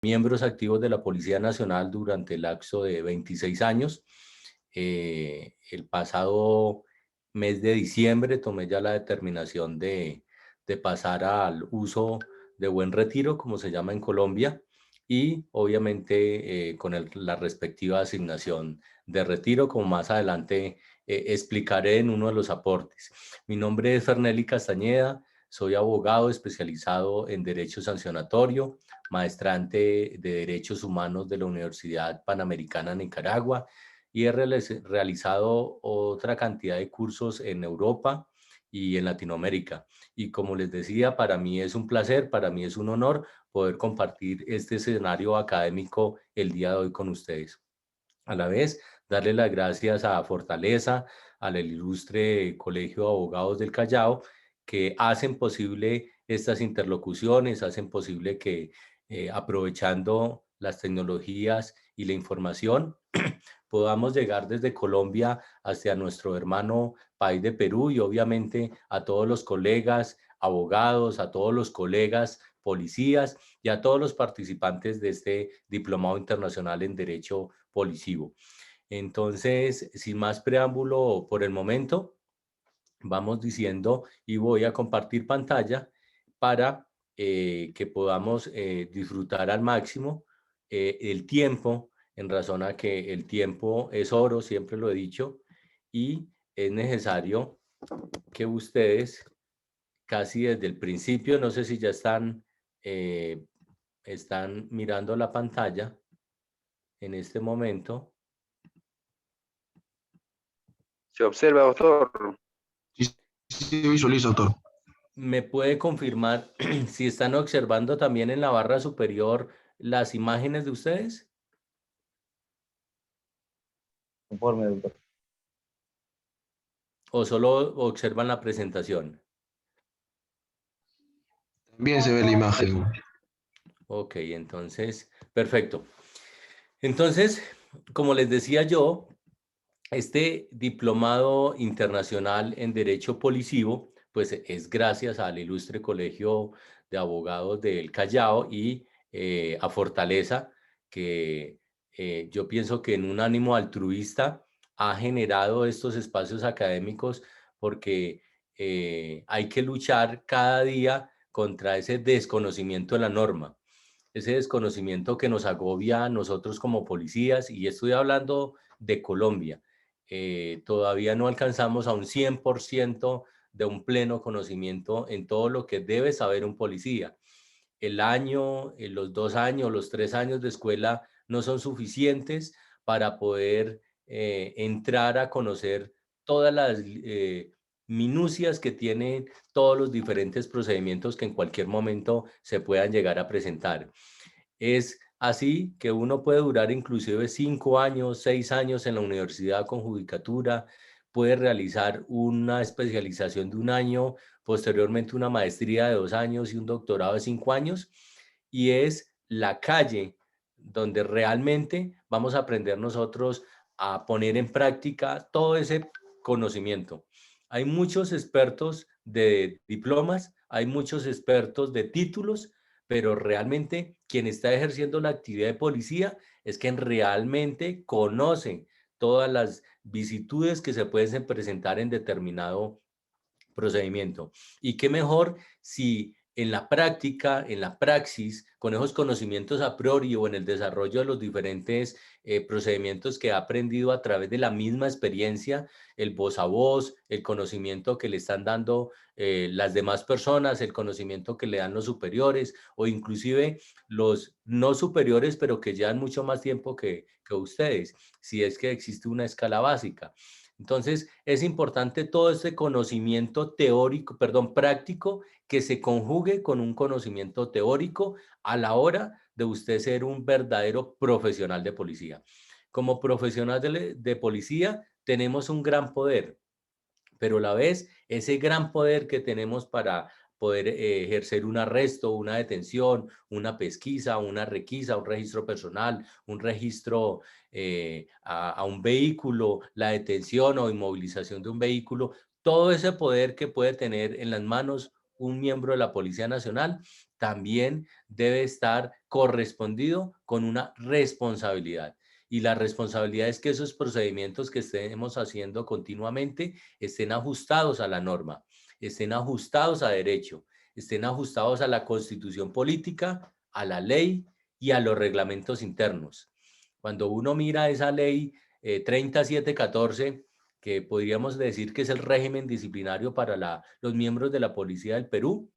miembros activos de la Policía Nacional durante el lapso de 26 años. El pasado mes de diciembre tomé ya la determinación de pasar al uso de buen retiro, como se llama en Colombia, y obviamente con la respectiva asignación de retiro, como más adelante explicaré en uno de los aportes. Mi nombre es Fernelly Castañeda, soy abogado especializado en Derecho Sancionatorio, maestrante de Derechos Humanos de la Universidad Panamericana Nicaragua, y he realizado otra cantidad de cursos en Europa y en Latinoamérica. Y como les decía, para mí es un placer, para mí es un honor poder compartir este escenario académico el día de hoy con ustedes. A la vez, darle las gracias a Fortaleza, al ilustre Colegio de Abogados del Callao, que hacen posible estas interlocuciones, hacen posible que aprovechando las tecnologías y la información, podamos llegar desde Colombia hacia nuestro hermano país de Perú y obviamente a todos los colegas abogados, a todos los colegas policías y a todos los participantes de este diplomado internacional en Derecho Policivo. Entonces, sin más preámbulo por el momento, vamos diciendo y voy a compartir pantalla para que podamos disfrutar al máximo el tiempo, en razón a que el tiempo es oro, siempre lo he dicho, y es necesario que ustedes casi desde el principio, no sé si ya están mirando la pantalla en este momento. Se observa, doctor. Sí, sí, visualizo, doctor. ¿Me puede confirmar si están observando también en la barra superior las imágenes de ustedes? Conforme, doctor. ¿O solo observan la presentación? También se ve la imagen. Ok, entonces, perfecto. Entonces, como les decía yo, este diplomado internacional en Derecho Policivo, pues es gracias al ilustre Colegio de Abogados del Callao y a Fortaleza, que yo pienso que en un ánimo altruista ha generado estos espacios académicos porque hay que luchar cada día contra ese desconocimiento de la norma, ese desconocimiento que nos agobia a nosotros como policías, y estoy hablando de Colombia. Todavía no alcanzamos a un 100% de un pleno conocimiento en todo lo que debe saber un policía. El año, los 2 años, los 3 años de escuela no son suficientes para poder entrar a conocer todas las minucias que tienen todos los diferentes procedimientos que en cualquier momento se puedan llegar a presentar. Es así que uno puede durar inclusive 5 años, 6 años en la universidad con judicatura, puede realizar una especialización de 1 año, posteriormente una maestría de 2 años y un doctorado de 5 años, y es la calle donde realmente vamos a aprender nosotros a poner en práctica todo ese conocimiento. Hay muchos expertos de diplomas, hay muchos expertos de títulos, pero realmente quien está ejerciendo la actividad de policía es quien realmente conoce todas las vicitudes que se pueden presentar en determinado procedimiento. Y qué mejor si en la práctica, en la praxis, con esos conocimientos a priori o en el desarrollo de los diferentes procedimientos que ha aprendido a través de la misma experiencia, el voz a voz, el conocimiento que le están dando las demás personas, el conocimiento que le dan los superiores o inclusive los no superiores, pero que llevan mucho más tiempo que ustedes, si es que existe una escala básica. Entonces, es importante todo este conocimiento teórico, perdón, práctico, que se conjugue con un conocimiento teórico a la hora de usted ser un verdadero profesional de policía. Como profesional de policía, tenemos un gran poder, pero a la vez ese gran poder que tenemos para poder ejercer un arresto, una detención, una pesquisa, una requisa, un registro personal, un registro a un vehículo, la detención o inmovilización de un vehículo, todo ese poder que puede tener en las manos un miembro de la Policía Nacional también debe estar correspondido con una responsabilidad. Y la responsabilidad es que esos procedimientos que estemos haciendo continuamente estén ajustados a la norma, estén ajustados a derecho, estén ajustados a la Constitución política, a la ley y a los reglamentos internos. Cuando uno mira esa ley 3714, que podríamos decir que es el régimen disciplinario para los miembros de la Policía del Perú,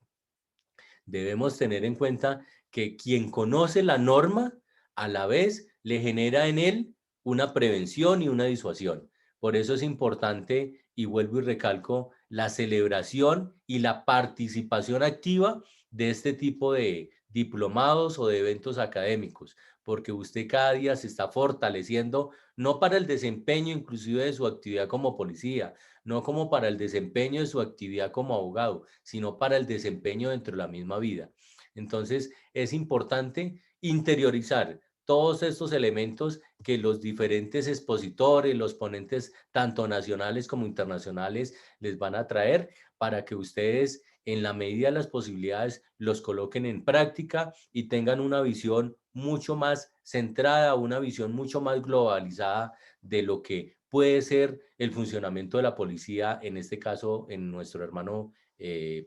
debemos tener en cuenta que quien conoce la norma, a la vez le genera en él una prevención y una disuasión. Por eso es importante, y vuelvo y recalco, la celebración y la participación activa de este tipo de diplomados o de eventos académicos, porque usted cada día se está fortaleciendo, no para el desempeño inclusive de su actividad como policía, no como para el desempeño de su actividad como abogado, sino para el desempeño dentro de la misma vida. Entonces, es importante interiorizar todos estos elementos que los diferentes expositores, los ponentes, tanto nacionales como internacionales, les van a traer para que ustedes, en la medida de las posibilidades, los coloquen en práctica y tengan una visión mucho más centrada, una visión mucho más globalizada de lo que puede ser el funcionamiento de la policía, en este caso, en nuestro hermano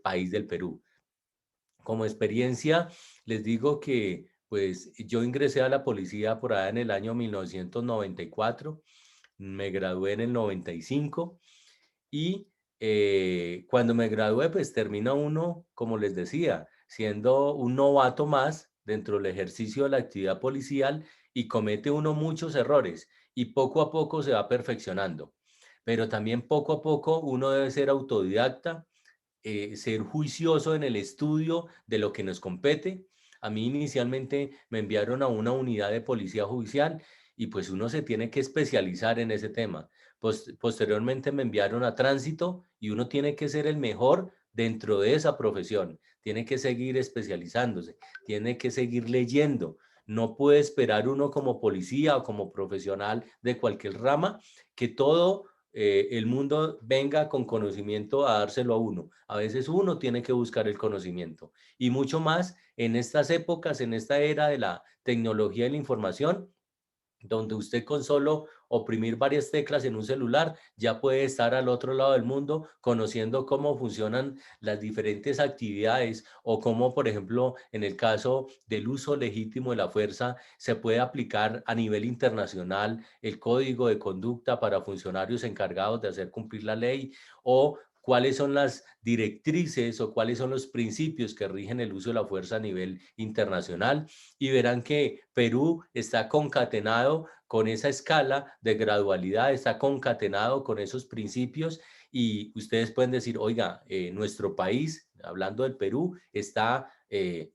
país del Perú. Como experiencia, les digo que pues yo ingresé a la policía por allá en el año 1994, me gradué en el 95 y cuando me gradué, pues termina uno, como les decía, siendo un novato más dentro del ejercicio de la actividad policial y comete uno muchos errores y poco a poco se va perfeccionando. Pero también poco a poco uno debe ser autodidacta, ser juicioso en el estudio de lo que nos compete. A mí inicialmente me enviaron a una unidad de policía judicial y pues uno se tiene que especializar en ese tema. Posteriormente me enviaron a tránsito y uno tiene que ser el mejor dentro de esa profesión. Tiene que seguir especializándose, tiene que seguir leyendo. No puede esperar uno como policía o como profesional de cualquier rama que todo el mundo venga con conocimiento a dárselo a uno. A veces uno tiene que buscar el conocimiento y mucho más en estas épocas, en esta era de la tecnología y la información, donde usted con solo oprimir varias teclas en un celular ya puede estar al otro lado del mundo conociendo cómo funcionan las diferentes actividades o cómo, por ejemplo, en el caso del uso legítimo de la fuerza, se puede aplicar a nivel internacional el código de conducta para funcionarios encargados de hacer cumplir la ley o cuáles son las directrices o cuáles son los principios que rigen el uso de la fuerza a nivel internacional y verán que Perú está concatenado con esa escala de gradualidad, está concatenado con esos principios y ustedes pueden decir, oiga, nuestro país, hablando del Perú, está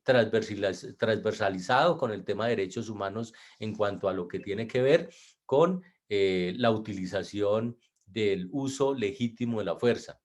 transversalizado con el tema de derechos humanos en cuanto a lo que tiene que ver con la utilización del uso legítimo de la fuerza,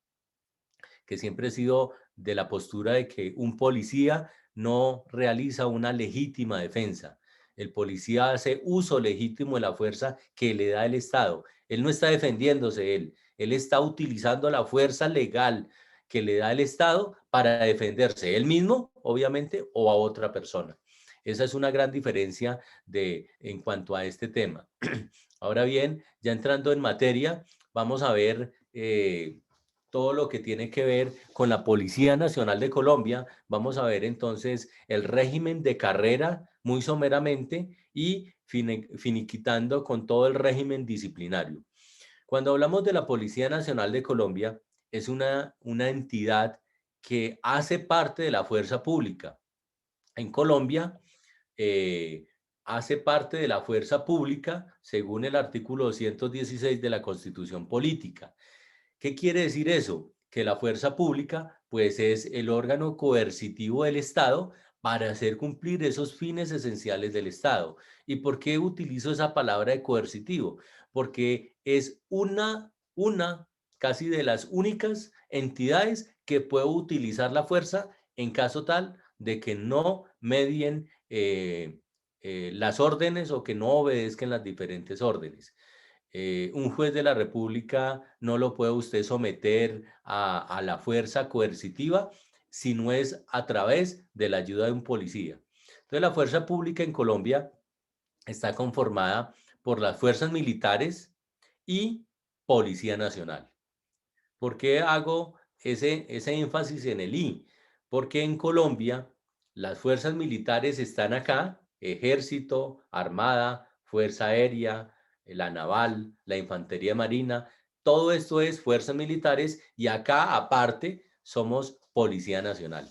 que siempre he sido de la postura de que un policía no realiza una legítima defensa. El policía hace uso legítimo de la fuerza que le da el Estado. Él no está defendiéndose él está utilizando la fuerza legal que le da el Estado para defenderse él mismo, obviamente, o a otra persona. Esa es una gran diferencia en cuanto a este tema. Ahora bien, ya entrando en materia, vamos a ver todo lo que tiene que ver con la Policía Nacional de Colombia. Vamos a ver entonces el régimen de carrera muy someramente y finiquitando con todo el régimen disciplinario. Cuando hablamos de la Policía Nacional de Colombia, es una entidad que hace parte de la fuerza pública. En Colombia, eh, hace parte de la fuerza pública según el artículo 216 de la Constitución Política. ¿Qué quiere decir eso? Que la fuerza pública, pues, es el órgano coercitivo del Estado para hacer cumplir esos fines esenciales del Estado. ¿Y por qué utilizo esa palabra de coercitivo? Porque es una casi de las únicas entidades que puede utilizar la fuerza en caso tal de que no medien las órdenes o que no obedezcan las diferentes órdenes. Un juez de la República no lo puede usted someter a la fuerza coercitiva si no es a través de la ayuda de un policía. Entonces, la fuerza pública en Colombia está conformada por las fuerzas militares y Policía Nacional. ¿Por qué hago ese énfasis en el I? Porque en Colombia las fuerzas militares están acá, Ejército, Armada, Fuerza Aérea, la Naval, la Infantería Marina, todo esto es fuerzas militares y acá aparte somos Policía Nacional.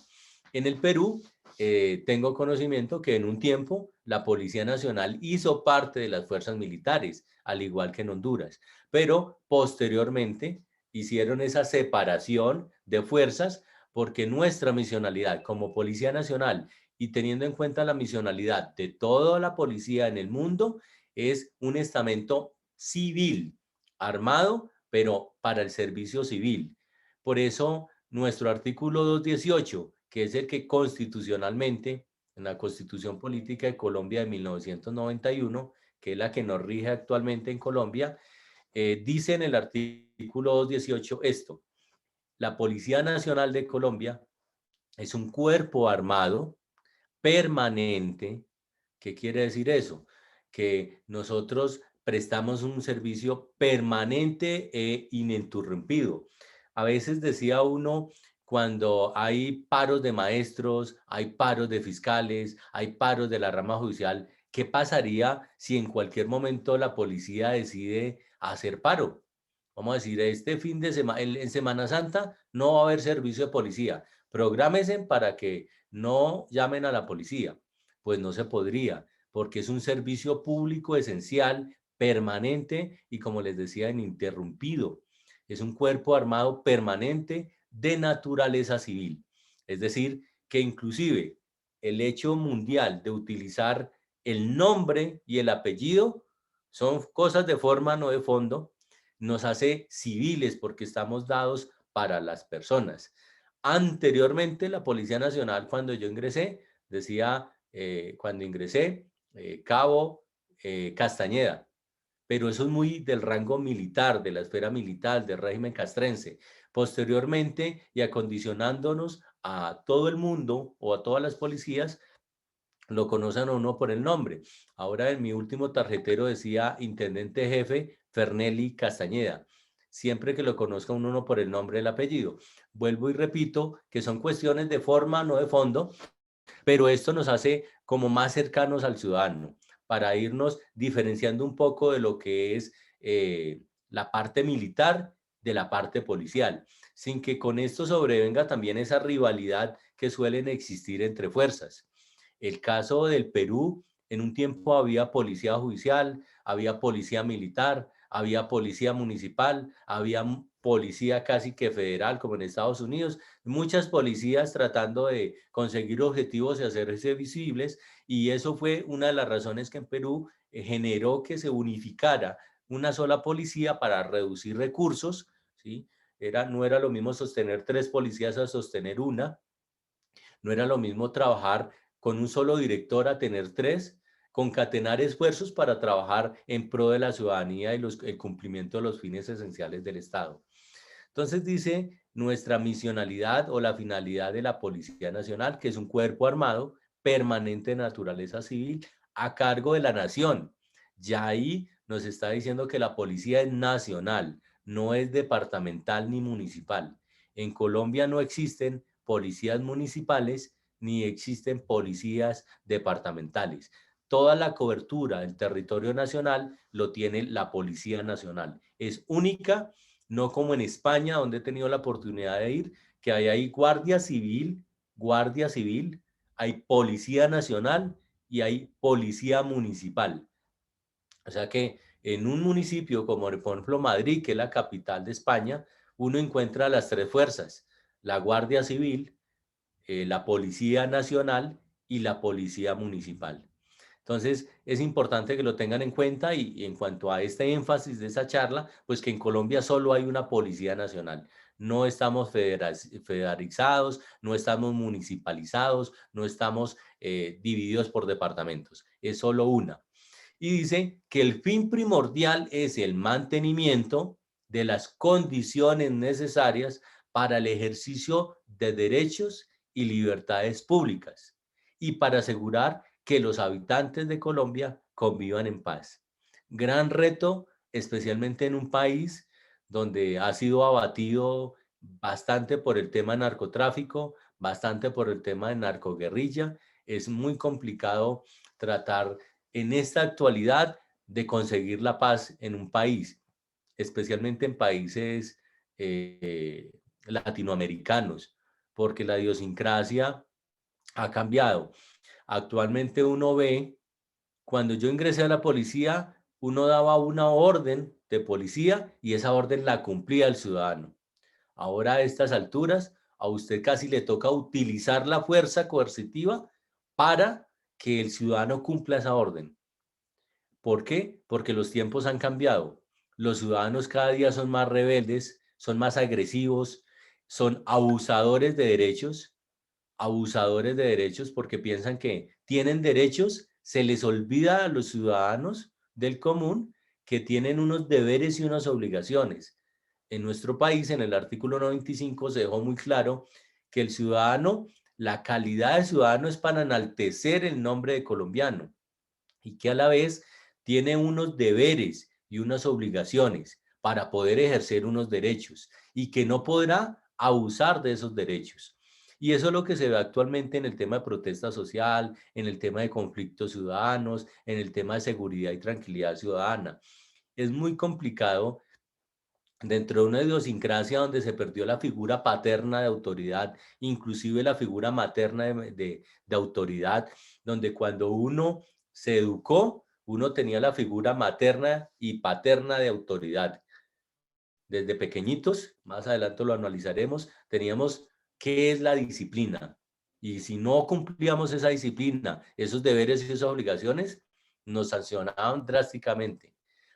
En el Perú tengo conocimiento que en un tiempo la Policía Nacional hizo parte de las fuerzas militares, al igual que en Honduras, pero posteriormente hicieron esa separación de fuerzas porque nuestra misionalidad como Policía Nacional y teniendo en cuenta la misionalidad de toda la policía en el mundo es un estamento civil, armado, pero para el servicio civil. Por eso nuestro artículo 218, que es el que constitucionalmente, en la Constitución Política de Colombia de 1991, que es la que nos rige actualmente en Colombia, dice en el artículo 218 esto: la Policía Nacional de Colombia es un cuerpo armado permanente. ¿Qué quiere decir eso? Que nosotros prestamos un servicio permanente e ininterrumpido. A veces decía uno, cuando hay paros de maestros, hay paros de fiscales, hay paros de la rama judicial, ¿qué pasaría si en cualquier momento la policía decide hacer paro? Vamos a decir, este fin de semana, en Semana Santa, no va a haber servicio de policía. Prográmense para que no llamen a la policía. Pues no se podría, porque es un servicio público esencial, permanente y, como les decía, ininterrumpido. Es un cuerpo armado permanente de naturaleza civil. Es decir, que inclusive el hecho mundial de utilizar el nombre y el apellido son cosas de forma, no de fondo, nos hace civiles porque estamos dados para las personas. Anteriormente, la Policía Nacional, cuando yo ingresé, decía, cuando ingresé, Cabo Castañeda, pero eso es muy del rango militar, de la esfera militar, del régimen castrense. Posteriormente, y acondicionándonos a todo el mundo o a todas las policías, lo conocen a uno por el nombre. Ahora en mi último tarjetero decía Intendente Jefe Fernelli Castañeda. Siempre que lo conozca uno por el nombre del apellido. Vuelvo y repito que son cuestiones de forma, no de fondo, pero esto nos hace como más cercanos al ciudadano para irnos diferenciando un poco de lo que es la parte militar de la parte policial, sin que con esto sobrevenga también esa rivalidad que suelen existir entre fuerzas. El caso del Perú, en un tiempo había policía judicial, había policía militar, había policía municipal, había policía casi que federal, como en Estados Unidos, muchas policías tratando de conseguir objetivos y hacerse visibles, y eso fue una de las razones que en Perú generó que se unificara una sola policía para reducir recursos, ¿sí? No era lo mismo sostener 3 policías a sostener una, no era lo mismo trabajar con un solo director a tener 3, concatenar esfuerzos para trabajar en pro de la ciudadanía y el cumplimiento de los fines esenciales del Estado. Entonces dice nuestra misionalidad o la finalidad de la Policía Nacional, que es un cuerpo armado permanente de naturaleza civil a cargo de la nación. Ya ahí nos está diciendo que la policía es nacional, no es departamental ni municipal. En Colombia no existen policías municipales ni existen policías departamentales. Toda la cobertura del territorio nacional lo tiene la Policía Nacional. Es única, no como en España, donde he tenido la oportunidad de ir, que hay ahí guardia civil, hay policía nacional y hay policía municipal. O sea que en un municipio como por ejemplo Madrid, que es la capital de España, uno encuentra las 3 fuerzas: la Guardia Civil, la Policía Nacional y la Policía Municipal. Entonces, es importante que lo tengan en cuenta y en cuanto a este énfasis de esta charla, pues que en Colombia solo hay una Policía Nacional. No estamos federalizados, no estamos municipalizados, no estamos divididos por departamentos. Es solo una. Y dice que el fin primordial es el mantenimiento de las condiciones necesarias para el ejercicio de derechos y libertades públicas, y para asegurar que los habitantes de Colombia convivan en paz. Gran reto, especialmente en un país donde ha sido abatido bastante por el tema narcotráfico, bastante por el tema de narcoguerrilla. Es muy complicado tratar en esta actualidad de conseguir la paz en un país, especialmente en países latinoamericanos, porque la idiosincrasia ha cambiado. Actualmente uno ve, cuando yo ingresé a la policía, uno daba una orden de policía y esa orden la cumplía el ciudadano. Ahora a estas alturas, a usted casi le toca utilizar la fuerza coercitiva para que el ciudadano cumpla esa orden. ¿Por qué? Porque los tiempos han cambiado. Los ciudadanos cada día son más rebeldes, son más agresivos, son abusadores de derechos porque piensan que tienen derechos, se les olvida a los ciudadanos del común que tienen unos deberes y unas obligaciones. En nuestro país, en el artículo 95, se dejó muy claro que el ciudadano, la calidad de ciudadano es para enaltecer el nombre de colombiano y que a la vez tiene unos deberes y unas obligaciones para poder ejercer unos derechos y que no podrá abusar de esos derechos. Y eso es lo que se ve actualmente en el tema de protesta social, en el tema de conflictos ciudadanos, en el tema de seguridad y tranquilidad ciudadana. Es muy complicado dentro de una idiosincrasia donde se perdió la figura paterna de autoridad, inclusive la figura materna de autoridad, donde cuando uno se educó, uno tenía la figura materna y paterna de autoridad. Desde pequeñitos, más adelante lo analizaremos, teníamos qué es la disciplina. Y si no cumplíamos esa disciplina, esos deberes y esas obligaciones, nos sancionaban drásticamente.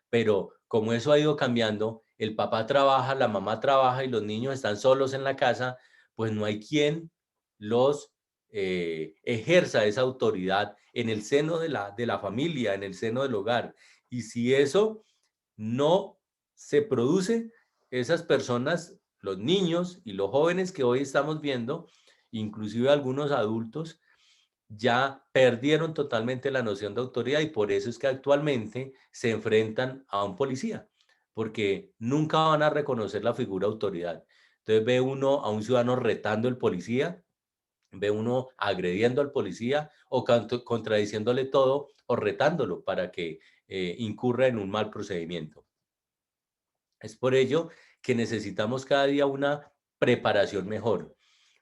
Pero como eso ha ido cambiando, el papá trabaja, la mamá trabaja y los niños están solos en la casa, pues no hay quien los ejerza esa autoridad en el seno de la familia, en el seno del hogar. Y si eso no se produce, esas personas, los niños y los jóvenes que hoy estamos viendo, inclusive algunos adultos, ya perdieron totalmente la noción de autoridad y por eso es que actualmente se enfrentan a un policía, porque nunca van a reconocer la figura de autoridad. Entonces ve uno a un ciudadano retando al policía, ve uno agrediendo al policía o contradiciéndole todo o retándolo para que incurra en un mal procedimiento. Es por ello que necesitamos cada día una preparación mejor,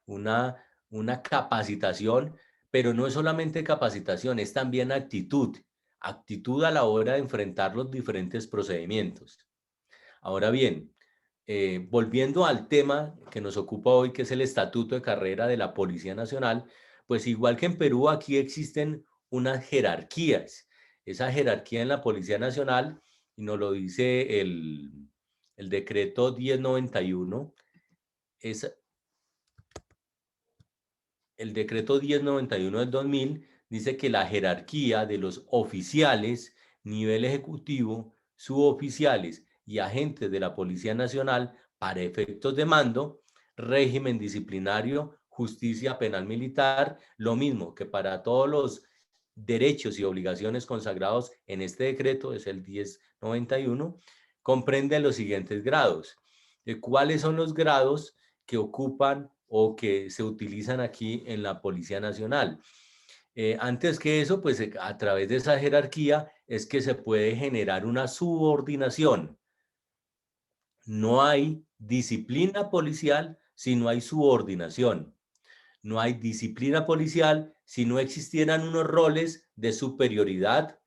una, una capacitación, pero no es solamente capacitación, es también actitud, actitud a la hora de enfrentar los diferentes procedimientos. Ahora bien, volviendo al tema que nos ocupa hoy, que es el estatuto de carrera de la Policía Nacional, pues igual que en Perú, aquí existen unas jerarquías. Esa jerarquía en la Policía Nacional, y nos lo dice el decreto 1091, es el decreto 1091 del 2000, dice que la jerarquía de los oficiales, nivel ejecutivo, suboficiales y agentes de la Policía Nacional para efectos de mando, régimen disciplinario, justicia penal militar, lo mismo que para todos los derechos y obligaciones consagrados en este decreto, es el 1091, comprende los siguientes grados. ¿Cuáles son los grados que ocupan o que se utilizan aquí en la Policía Nacional? Antes que eso, pues a través de esa jerarquía es que se puede generar una subordinación. No hay disciplina policial si no hay subordinación. No hay disciplina policial si no existieran unos roles de superioridad,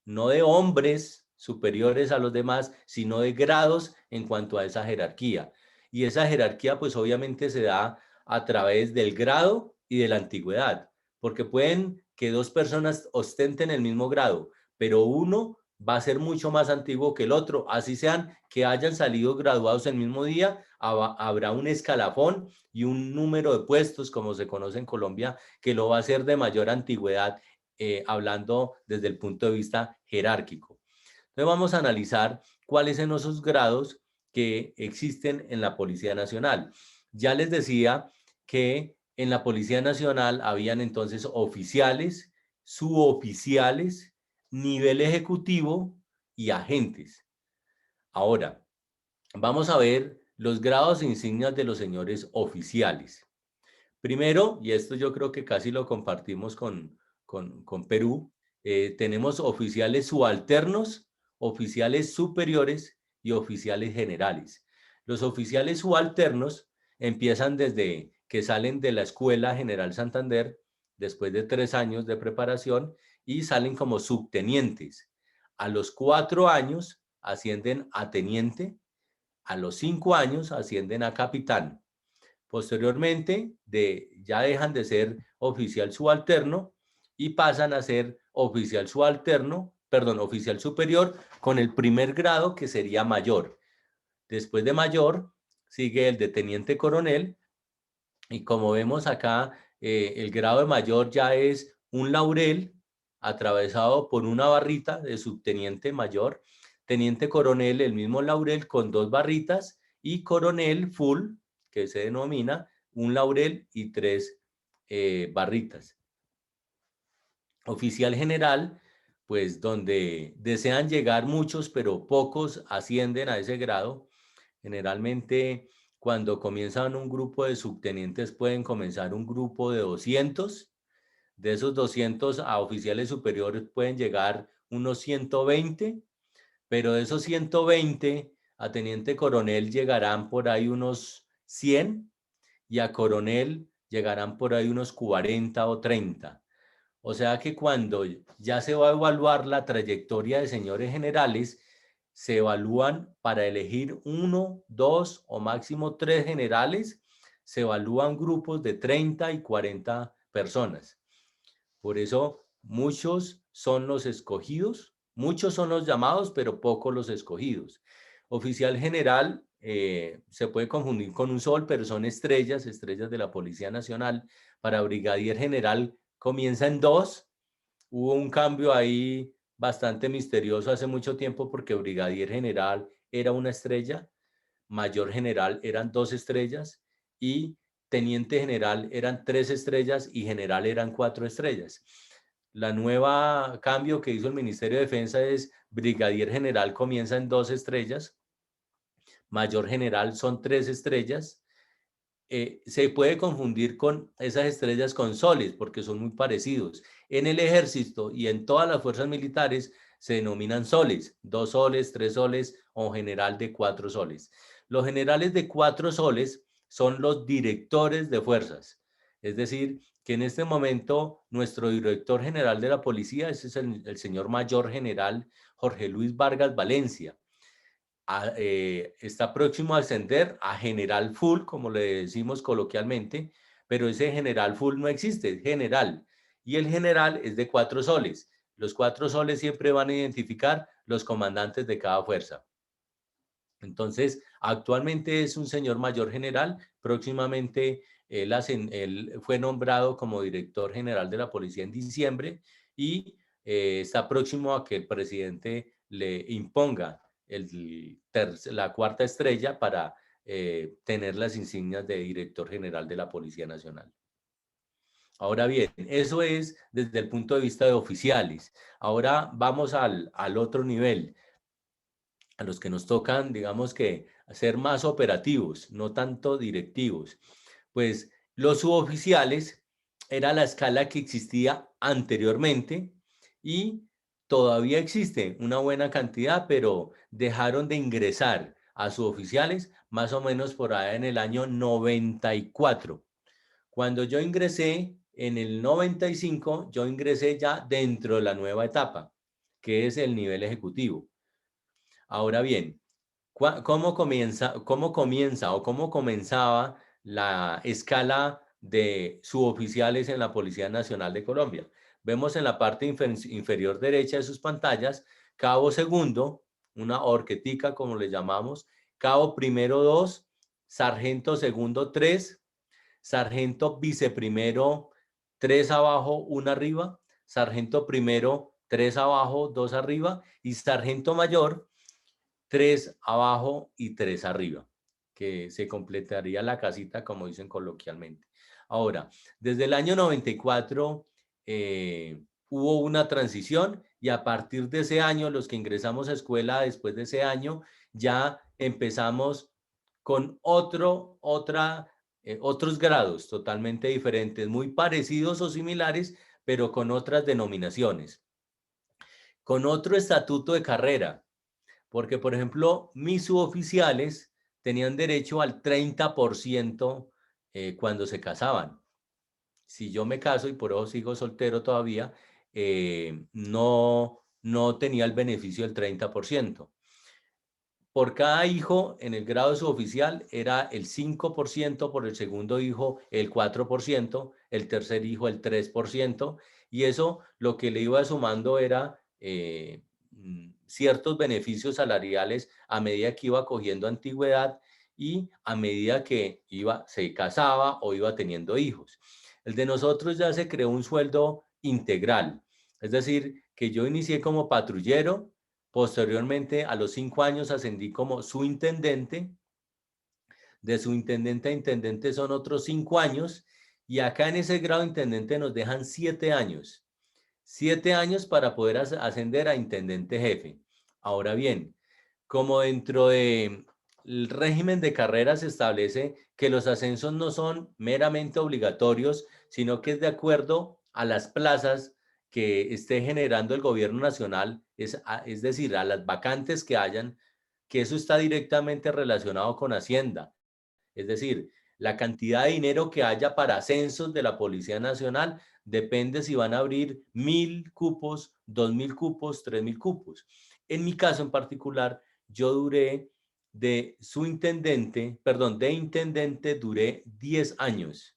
no de hombres superiores a los demás, sino de grados en cuanto a esa jerarquía. Y esa jerarquía pues obviamente se da a través del grado y de la antigüedad, porque pueden que dos personas ostenten el mismo grado, pero uno va a ser mucho más antiguo que el otro, así sean que hayan salido graduados el mismo día, habrá un escalafón y un número de puestos, como se conoce en Colombia, que lo va a hacer de mayor antigüedad, hablando desde el punto de vista jerárquico. Entonces vamos a analizar cuáles son esos grados que existen en la Policía Nacional. Ya les decía que en la Policía Nacional habían entonces oficiales, suboficiales, nivel ejecutivo y agentes. Ahora, vamos a ver los grados e insignias de los señores oficiales. Primero, y esto yo creo que casi lo compartimos con Perú, tenemos oficiales subalternos, oficiales superiores y oficiales generales. Los oficiales subalternos empiezan desde que salen de la Escuela General Santander, después de 3 años de preparación, y salen como subtenientes. A los 4 años ascienden a teniente, a los 5 años ascienden a capitán. Posteriormente, ya dejan de ser oficial subalterno y pasan a ser oficial subalterno, perdón, oficial superior con el primer grado que sería mayor. Después de mayor sigue el de teniente coronel y como vemos acá, el grado de mayor ya es un laurel atravesado por una barrita de subteniente mayor, teniente coronel el mismo laurel con 2 barritas y coronel full, que se denomina un laurel y 3 barritas. Oficial general, pues donde desean llegar muchos, pero pocos ascienden a ese grado. Generalmente, cuando comienzan un grupo de subtenientes, pueden comenzar un grupo de 200. De esos 200 a oficiales superiores pueden llegar unos 120, pero de esos 120 a teniente coronel llegarán por ahí unos 100 y a coronel llegarán por ahí unos 40 o 30. O sea que cuando ya se va a evaluar la trayectoria de señores generales, se evalúan para elegir 1, 2 o máximo 3 generales, se evalúan grupos de 30 y 40 personas. Por eso muchos son los escogidos, muchos son los llamados, pero pocos los escogidos. Oficial general se puede confundir con un sol, pero son estrellas de la Policía Nacional. Para brigadier general comienza en 2. Hubo un cambio ahí bastante misterioso hace mucho tiempo porque brigadier general era una estrella, mayor general eran 2 estrellas y teniente general eran 3 estrellas y general eran 4 estrellas. La nueva cambio que hizo el Ministerio de Defensa es brigadier general comienza en 2 estrellas, mayor general son 3 estrellas. Se puede confundir con esas estrellas con soles porque son muy parecidos. En el ejército y en todas las fuerzas militares se denominan soles, 2 soles, 3 soles o general de 4 soles. Los generales de 4 soles son los directores de fuerzas. Es decir, que en este momento nuestro director general de la policía es el señor mayor general Jorge Luis Vargas Valencia. Está próximo a ascender a general full, como le decimos coloquialmente, pero ese general full no existe, es general. Y el general es de 4 soles. Los 4 soles siempre van a identificar los comandantes de cada fuerza. Entonces, actualmente es un señor mayor general, próximamente él fue nombrado como director general de la policía en diciembre y está próximo a que el presidente le imponga la 4ª estrella para tener las insignias de director general de la Policía Nacional. Ahora bien, eso es desde el punto de vista de oficiales. Ahora vamos al otro nivel, a los que nos tocan, digamos que, ser más operativos, no tanto directivos. Pues los suboficiales era la escala que existía anteriormente y todavía existe una buena cantidad, pero dejaron de ingresar a suboficiales más o menos por allá en el año 94. Cuando yo ingresé en el 95, yo ingresé ya dentro de la nueva etapa, que es el nivel ejecutivo. Ahora bien, ¿cómo comienza o cómo comenzaba la escala de suboficiales en la Policía Nacional de Colombia? Vemos en la parte inferior derecha de sus pantallas, cabo segundo, una horquetica como le llamamos, cabo primero 2, sargento segundo 3, sargento viceprimero 3 abajo, 1 arriba, sargento primero 3 abajo, 2 arriba y sargento mayor 3 abajo y 3 arriba, que se completaría la casita como dicen coloquialmente. Ahora, desde el año 94 hubo una transición y a partir de ese año, los que ingresamos a escuela después de ese año, ya empezamos con otros grados totalmente diferentes, muy parecidos o similares, pero con otras denominaciones, con otro estatuto de carrera, porque, por ejemplo, mis suboficiales tenían derecho al 30% cuando se casaban. Si yo me caso y por eso sigo soltero todavía, no tenía el beneficio del 30%. Por cada hijo en el grado suboficial era el 5%, por el segundo hijo el 4%, el tercer hijo el 3%, y eso lo que le iba sumando era ciertos beneficios salariales a medida que iba cogiendo antigüedad y a medida que se casaba o iba teniendo hijos. El de nosotros ya se creó un sueldo integral, es decir, que yo inicié como patrullero. Posteriormente, a los 5 años, ascendí como subintendente. De subintendente a intendente son otros 5 años. Y acá en ese grado de intendente nos dejan 7 años. 7 años para poder ascender a intendente jefe. Ahora bien, como dentro del régimen de carrera se establece que los ascensos no son meramente obligatorios, sino que es de acuerdo a las plazas que esté generando el gobierno nacional, es decir, a las vacantes que hayan, que eso está directamente relacionado con Hacienda. Es decir, la cantidad de dinero que haya para ascensos de la Policía Nacional depende si van a abrir 1.000 cupos, 2.000 cupos, 3.000 cupos. En mi caso en particular, yo duré de intendente duré 10 años.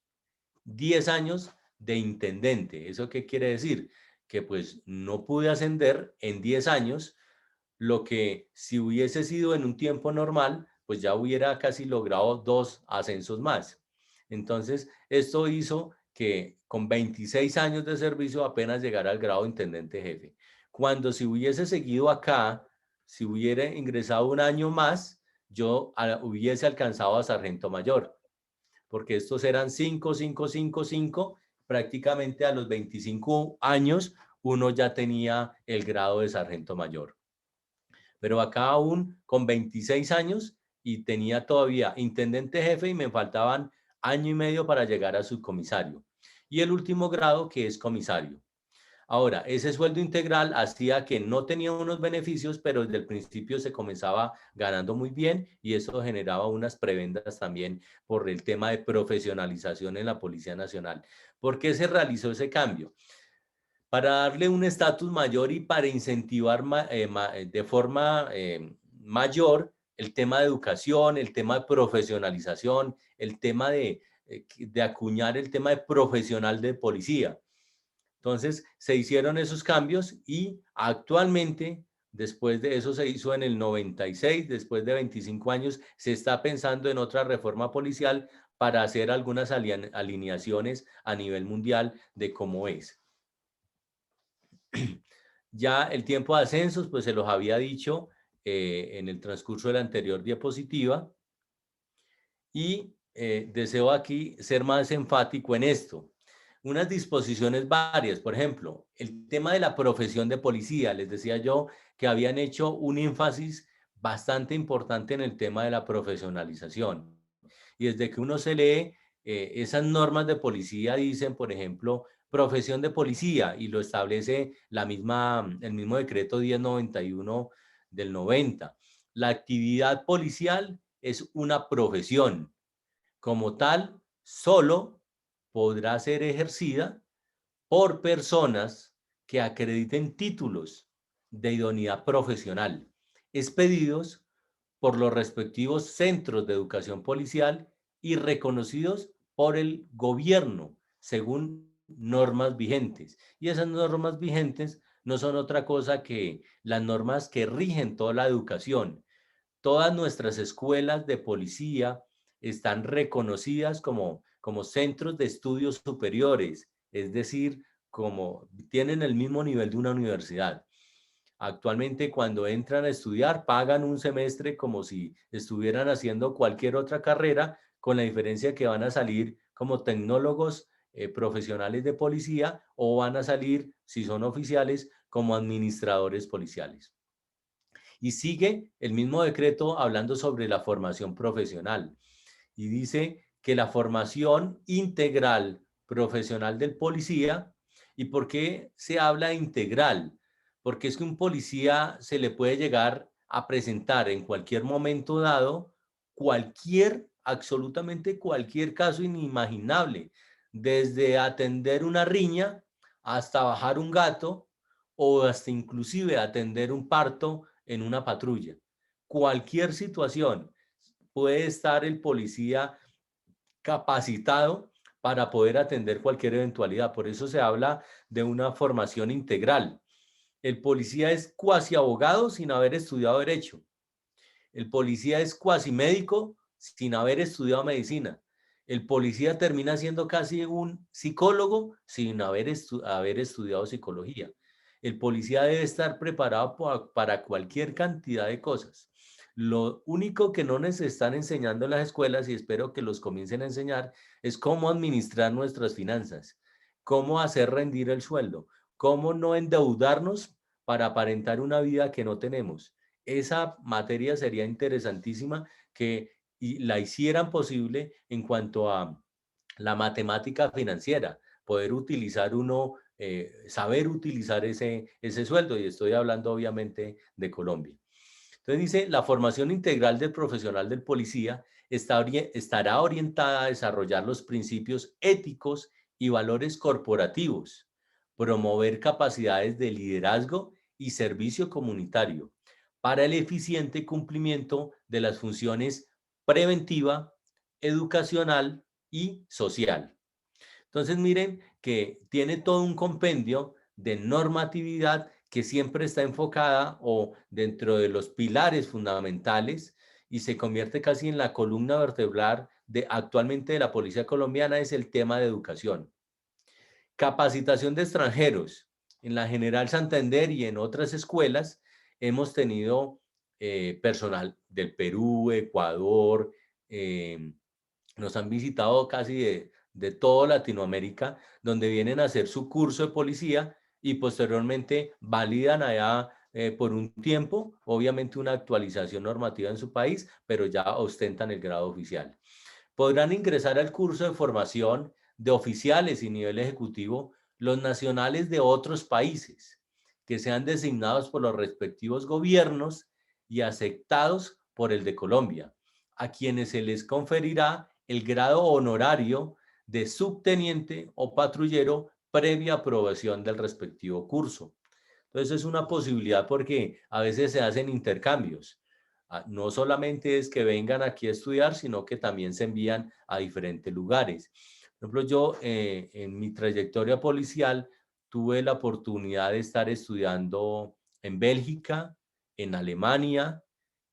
10 años de intendente. ¿Eso qué quiere decir? Que pues no pude ascender en 10 años, lo que si hubiese sido en un tiempo normal, pues ya hubiera casi logrado 2 ascensos más. Entonces, esto hizo que con 26 años de servicio apenas llegara al grado de intendente jefe. Cuando si hubiese seguido acá, si hubiera ingresado un año más, yo hubiese alcanzado a sargento mayor, porque estos eran 5, 5, 5, 5, prácticamente a los 25 años uno ya tenía el grado de sargento mayor. Pero acá aún con 26 años y tenía todavía intendente jefe y me faltaban año y medio para llegar a subcomisario. Y el último grado que es comisario. Ahora, ese sueldo integral hacía que no tenía unos beneficios, pero desde el principio se comenzaba ganando muy bien y eso generaba unas prebendas también por el tema de profesionalización en la Policía Nacional. ¿Por qué se realizó ese cambio? Para darle un estatus mayor y para incentivar de forma mayor el tema de educación, el tema de profesionalización, el tema de acuñar el tema de profesional de policía. Entonces se hicieron esos cambios y actualmente, después de eso se hizo en el 96, después de 25 años, se está pensando en otra reforma policial para hacer algunas alineaciones a nivel mundial de cómo es. Ya el tiempo de ascensos, pues se los había dicho en el transcurso de la anterior diapositiva y deseo aquí ser más enfático en esto. Unas disposiciones varias, por ejemplo, el tema de la profesión de policía, les decía yo que habían hecho un énfasis bastante importante en el tema de la profesionalización. Y desde que uno se lee, esas normas de policía dicen, por ejemplo, profesión de policía, y lo establece el mismo decreto 1091 del 90. La actividad policial es una profesión. Como tal, solo podrá ser ejercida por personas que acrediten títulos de idoneidad profesional, expedidos por los respectivos centros de educación policial y reconocidos por el gobierno según normas vigentes. Y esas normas vigentes no son otra cosa que las normas que rigen toda la educación. Todas nuestras escuelas de policía están reconocidas como centros de estudios superiores, es decir, como tienen el mismo nivel de una universidad. Actualmente, cuando entran a estudiar, pagan un semestre como si estuvieran haciendo cualquier otra carrera, con la diferencia que van a salir como tecnólogos profesionales de policía o van a salir, si son oficiales, como administradores policiales. Y sigue el mismo decreto hablando sobre la formación profesional y dice que la formación integral profesional del policía. ¿Y por qué se habla de integral? Porque es que un policía se le puede llegar a presentar en cualquier momento dado absolutamente cualquier caso inimaginable, desde atender una riña hasta bajar un gato o hasta inclusive atender un parto en una patrulla. Cualquier situación puede estar el policía capacitado para poder atender cualquier eventualidad. Por eso se habla de una formación integral. El policía es cuasi abogado sin haber estudiado derecho. El policía es cuasi médico sin haber estudiado medicina. El policía termina siendo casi un psicólogo sin haber estudiado psicología. El policía debe estar preparado para cualquier cantidad de cosas. Lo único que no nos están enseñando en las escuelas, y espero que los comiencen a enseñar, es cómo administrar nuestras finanzas, cómo hacer rendir el sueldo, cómo no endeudarnos para aparentar una vida que no tenemos. Esa materia sería interesantísima que la hicieran posible en cuanto a la matemática financiera, poder utilizar saber utilizar ese sueldo, y estoy hablando obviamente de Colombia. Entonces dice, la formación integral del profesional del policía estará orientada a desarrollar los principios éticos y valores corporativos, promover capacidades de liderazgo y servicio comunitario para el eficiente cumplimiento de las funciones preventiva, educacional y social. Entonces miren que tiene todo un compendio de normatividad que siempre está enfocada o dentro de los pilares fundamentales y se convierte casi en la columna vertebral actualmente de la policía colombiana, es el tema de educación. Capacitación de extranjeros. En la General Santander y en otras escuelas hemos tenido personal del Perú, Ecuador, nos han visitado casi de toda Latinoamérica, donde vienen a hacer su curso de policía y posteriormente validan allá por un tiempo, obviamente una actualización normativa en su país, pero ya ostentan el grado oficial. Podrán ingresar al curso de formación de oficiales y nivel ejecutivo los nacionales de otros países que sean designados por los respectivos gobiernos y aceptados por el de Colombia, a quienes se les conferirá el grado honorario de subteniente o patrullero previa aprobación del respectivo curso. Entonces es una posibilidad porque a veces se hacen intercambios. No solamente es que vengan aquí a estudiar, sino que también se envían a diferentes lugares. Por ejemplo, yo en mi trayectoria policial tuve la oportunidad de estar estudiando en Bélgica, en Alemania,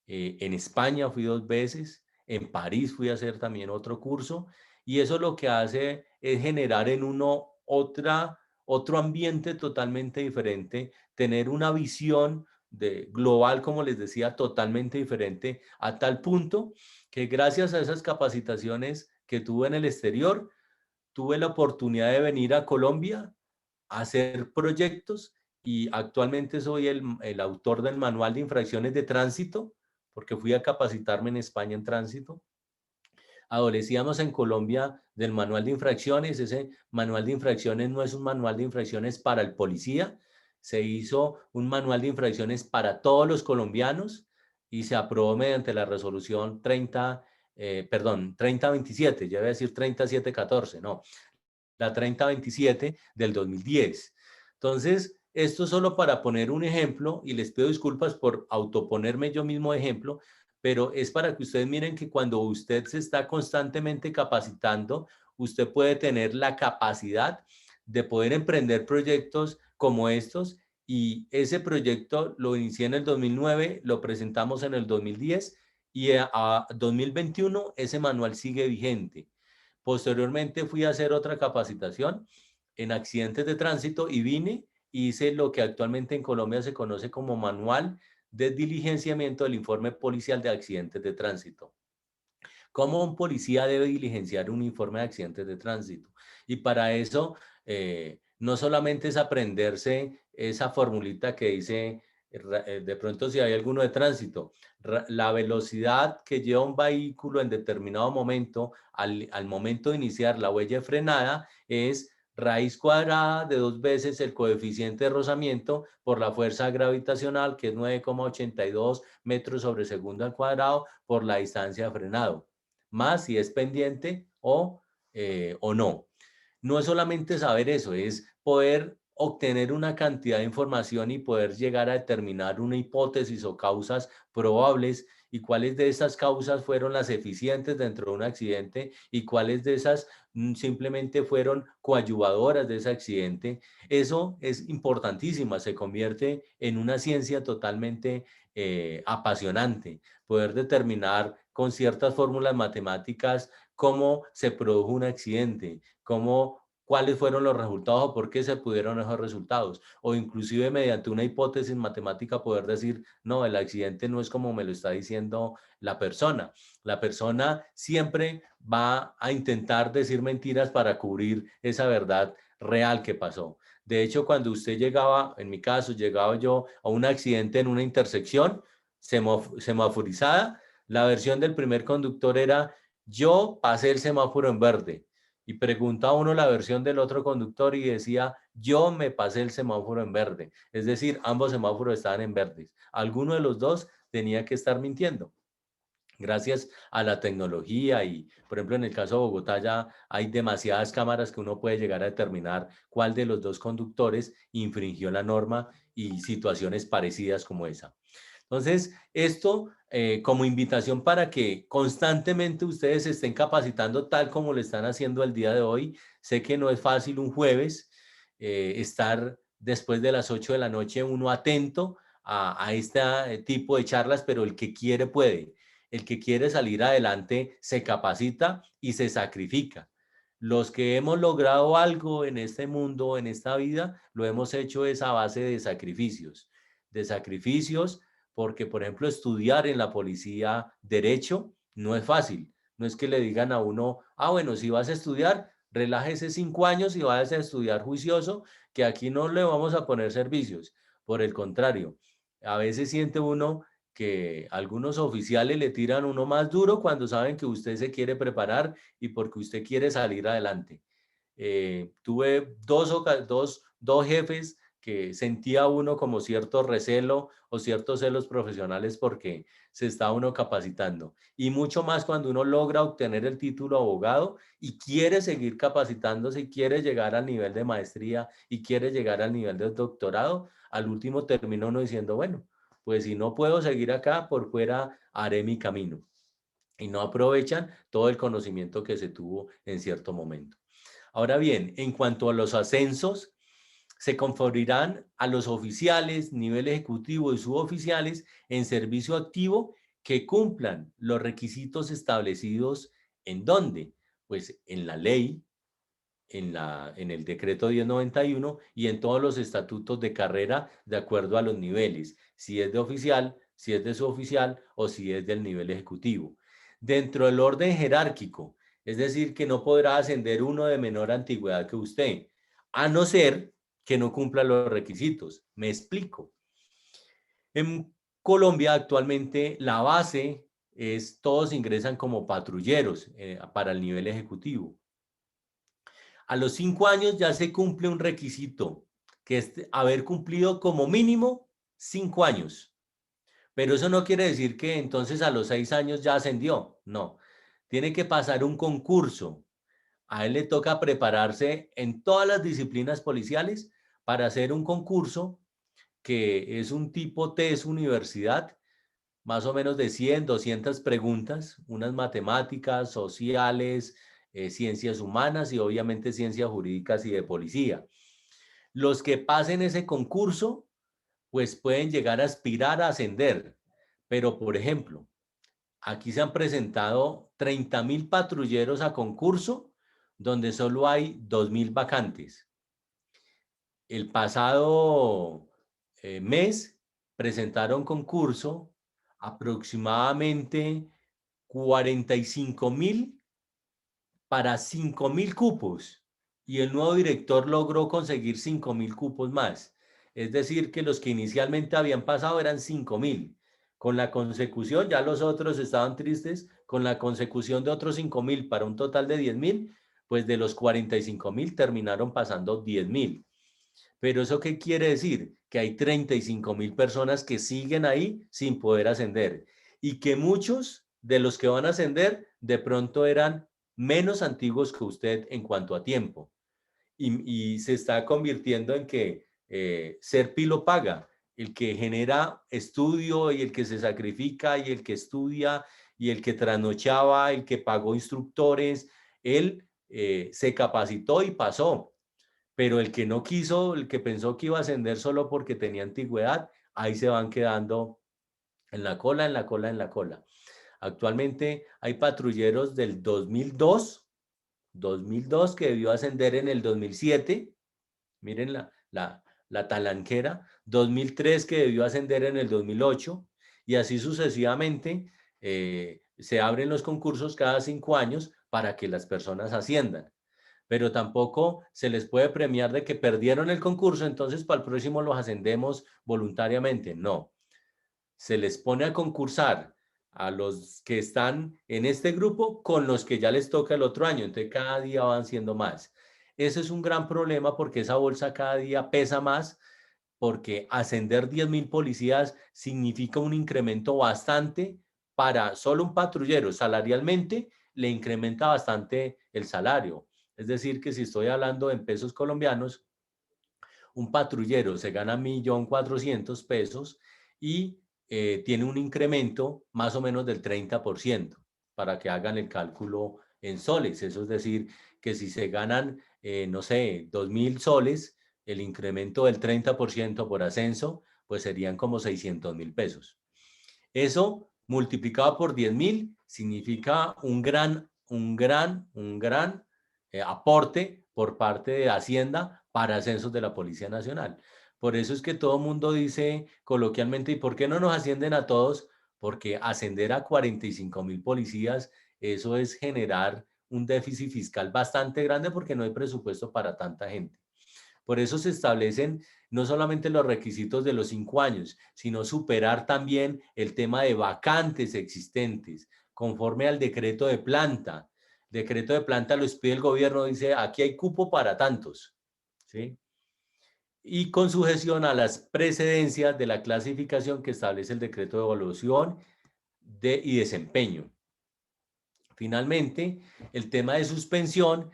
en España fui 2 veces, en París fui a hacer también otro curso, y eso lo que hace es generar en uno otro ambiente totalmente diferente, tener una visión global, como les decía, totalmente diferente, a tal punto que gracias a esas capacitaciones que tuve en el exterior, tuve la oportunidad de venir a Colombia a hacer proyectos y actualmente soy el autor del manual de infracciones de tránsito, porque fui a capacitarme en España en tránsito. Adolecíamos en Colombia del manual de infracciones. Ese manual de infracciones no es un manual de infracciones para el policía, se hizo un manual de infracciones para todos los colombianos y se aprobó mediante la resolución 3027, ya voy a decir 3714, no, la 3027 del 2010. Entonces, esto solo para poner un ejemplo, y les pido disculpas por autoponerme yo mismo ejemplo, pero es para que ustedes miren que cuando usted se está constantemente capacitando, usted puede tener la capacidad de poder emprender proyectos como estos, y ese proyecto lo inicié en el 2009, lo presentamos en el 2010 y a 2021 ese manual sigue vigente. Posteriormente fui a hacer otra capacitación en accidentes de tránsito y vine y hice lo que actualmente en Colombia se conoce como manual de diligenciamiento del informe policial de accidentes de tránsito. cómo un policía debe diligenciar un informe de accidentes de tránsito. Y para eso, no solamente es aprenderse esa formulita que dice, de pronto si hay alguno de tránsito, la velocidad que lleva un vehículo en determinado momento, al momento de iniciar la huella de frenada, es raíz cuadrada de 2 veces el coeficiente de rozamiento por la fuerza gravitacional, que es 9,82 metros sobre segundo al cuadrado, por la distancia de frenado, más si es pendiente o no. No es solamente saber eso, es poder obtener una cantidad de información y poder llegar a determinar una hipótesis o causas probables y cuáles de esas causas fueron las eficientes dentro de un accidente y cuáles de esas simplemente fueron coadyuvadoras de ese accidente. Eso es importantísimo, se convierte en una ciencia totalmente apasionante, poder determinar con ciertas fórmulas matemáticas cómo se produjo un accidente, cuáles fueron los resultados o por qué se pudieron esos resultados, o inclusive mediante una hipótesis matemática poder decir, no, el accidente no es como me lo está diciendo la persona. La persona siempre va a intentar decir mentiras para cubrir esa verdad real que pasó. De hecho, cuando usted llegaba, en mi caso, llegaba yo a un accidente en una intersección semaforizada, la versión del primer conductor era, yo pasé el semáforo en verde. Y preguntaba uno la versión del otro conductor y decía, yo me pasé el semáforo en verde. Es decir, ambos semáforos estaban en verdes. Alguno de los dos tenía que estar mintiendo. Gracias a la tecnología y, por ejemplo, en el caso de Bogotá ya hay demasiadas cámaras que uno puede llegar a determinar cuál de los dos conductores infringió la norma y situaciones parecidas como esa. Entonces, esto como invitación para que constantemente ustedes se estén capacitando tal como lo están haciendo el día de hoy. Sé que no es fácil un jueves estar después de las 8 de la noche uno atento a este tipo de charlas, pero el que quiere puede. El que quiere salir adelante se capacita y se sacrifica. Los que hemos logrado algo en este mundo, en esta vida, lo hemos hecho a base de sacrificios, porque, por ejemplo, estudiar en la policía derecho no es fácil. No es que le digan a uno, ah, bueno, si vas a estudiar, relájese 5 años y vas a estudiar juicioso, que aquí no le vamos a poner servicios. Por el contrario, a veces siente uno que algunos oficiales le tiran uno más duro cuando saben que usted se quiere preparar y porque usted quiere salir adelante. Tuve dos jefes que sentía uno como cierto recelo o ciertos celos profesionales porque se está uno capacitando. Y mucho más cuando uno logra obtener el título de abogado y quiere seguir capacitándose y quiere llegar al nivel de maestría y quiere llegar al nivel de doctorado, al último termina uno diciendo, bueno, pues si no puedo seguir acá, por fuera haré mi camino. Y no aprovechan todo el conocimiento que se tuvo en cierto momento. Ahora bien, en cuanto a los ascensos, se conferirán a los oficiales, nivel ejecutivo y suboficiales en servicio activo que cumplan los requisitos establecidos ¿en dónde? Pues en la ley, en el decreto 1091 y en todos los estatutos de carrera de acuerdo a los niveles, si es de oficial, si es de suboficial o si es del nivel ejecutivo. Dentro del orden jerárquico, es decir, que no podrá ascender uno de menor antigüedad que usted, a no ser que no cumpla los requisitos. Me explico. En Colombia actualmente la base es todos ingresan como patrulleros para el nivel ejecutivo. A los 5 años ya se cumple un requisito, que es haber cumplido como mínimo 5 años. Pero eso no quiere decir que entonces a los 6 años ya ascendió. No, tiene que pasar un concurso. A él le toca prepararse en todas las disciplinas policiales para hacer un concurso que es un tipo test universidad, más o menos de 100, 200 preguntas, unas matemáticas, sociales, ciencias humanas y obviamente ciencias jurídicas y de policía. Los que pasen ese concurso, pues pueden llegar a aspirar a ascender. Pero, por ejemplo, aquí se han presentado 30.000 patrulleros a concurso, donde solo hay 2.000 vacantes. El pasado mes presentaron concurso aproximadamente 45.000 para 5.000 cupos y el nuevo director logró conseguir 5.000 cupos más. Es decir, que los que inicialmente habían pasado eran 5.000. Con la consecución, ya los otros estaban tristes, con la consecución de otros 5.000 para un total de 10.000, pues de los 45.000 terminaron pasando 10.000. Pero ¿eso qué quiere decir? Que hay 35.000 personas que siguen ahí sin poder ascender y que muchos de los que van a ascender de pronto eran menos antiguos que usted en cuanto a tiempo. Y se está convirtiendo en que ser pilo paga. El que genera estudio y el que se sacrifica y el que estudia y el que trasnochaba, el que pagó instructores, él se capacitó y pasó. Pero el que no quiso, el que pensó que iba a ascender solo porque tenía antigüedad, ahí se van quedando en la cola, en la cola, en la cola. Actualmente hay patrulleros del 2002 que debió ascender en el 2007. Miren la talanquera. 2003 que debió ascender en el 2008 y así sucesivamente. Se abren los concursos cada 5 años para que las personas asciendan. Pero tampoco se les puede premiar de que perdieron el concurso, entonces para el próximo los ascendemos voluntariamente. No, se les pone a concursar a los que están en este grupo con los que ya les toca el otro año, entonces cada día van siendo más. Ese es un gran problema porque esa bolsa cada día pesa más, porque ascender 10.000 policías significa un incremento bastante para solo un patrullero. Salarialmente le incrementa bastante el salario. Es decir, que si estoy hablando en pesos colombianos, un patrullero se gana 1.400.000 pesos y tiene un incremento más o menos del 30%, para que hagan el cálculo en soles. Eso es decir, que si se ganan, no sé, 2.000 soles, el incremento del 30% por ascenso, pues serían como 600.000 pesos. Eso multiplicado por 10.000 significa un gran aporte por parte de Hacienda para ascensos de la Policía Nacional. Por eso es que todo el mundo dice coloquialmente, ¿y por qué no nos ascienden a todos? Porque ascender a 45.000 policías, eso es generar un déficit fiscal bastante grande porque no hay presupuesto para tanta gente. Por eso se establecen no solamente los requisitos de los 5 años, sino superar también el tema de vacantes existentes, conforme al decreto de planta. Decreto de planta lo pide el gobierno, dice, aquí hay cupo para tantos, ¿sí? Y con sujeción a las precedencias de la clasificación que establece el decreto de evaluación y desempeño. Finalmente, el tema de suspensión,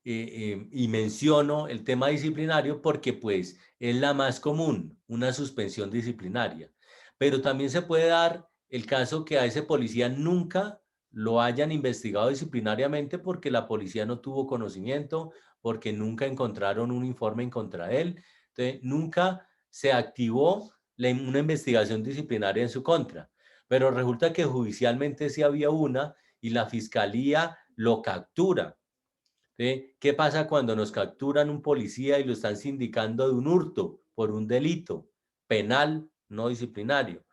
y menciono el tema disciplinario porque pues es la más común, una suspensión disciplinaria. Pero también se puede dar el caso que a ese policía nunca lo hayan investigado disciplinariamente porque la policía no tuvo conocimiento, porque nunca encontraron un informe en contra de él. Entonces, nunca se activó una investigación disciplinaria en su contra. Pero resulta que judicialmente sí había una y la fiscalía lo captura. ¿Sí? ¿Qué pasa cuando nos capturan un policía y lo están sindicando de un hurto por un delito penal, no disciplinario?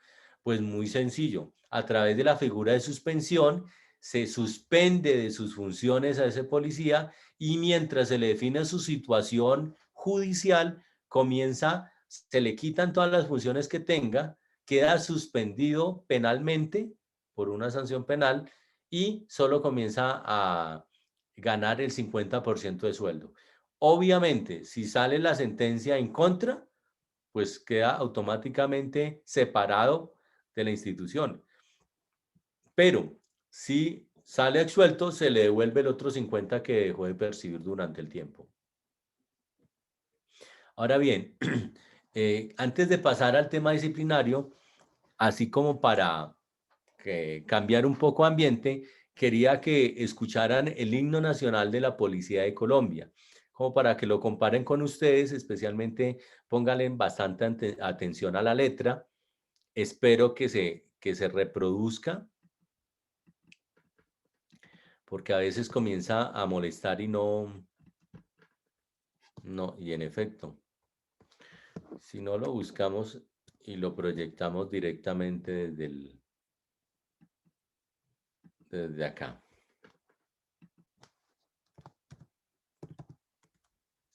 Pues muy sencillo, a través de la figura de suspensión se suspende de sus funciones a ese policía y mientras se le define su situación judicial, se le quitan todas las funciones que tenga, queda suspendido penalmente por una sanción penal y solo comienza a ganar el 50% de sueldo. Obviamente, si sale la sentencia en contra, pues queda automáticamente separado de la institución. Pero si sale absuelto, se le devuelve el otro 50 que dejó de percibir durante el tiempo. Ahora bien, antes de pasar al tema disciplinario, así como para cambiar un poco ambiente, quería que escucharan el himno nacional de la Policía de Colombia, como para que lo comparen con ustedes, especialmente pónganle bastante atención a la letra. Espero que se reproduzca, porque a veces comienza a molestar y y en efecto, si no lo buscamos y lo proyectamos directamente desde acá.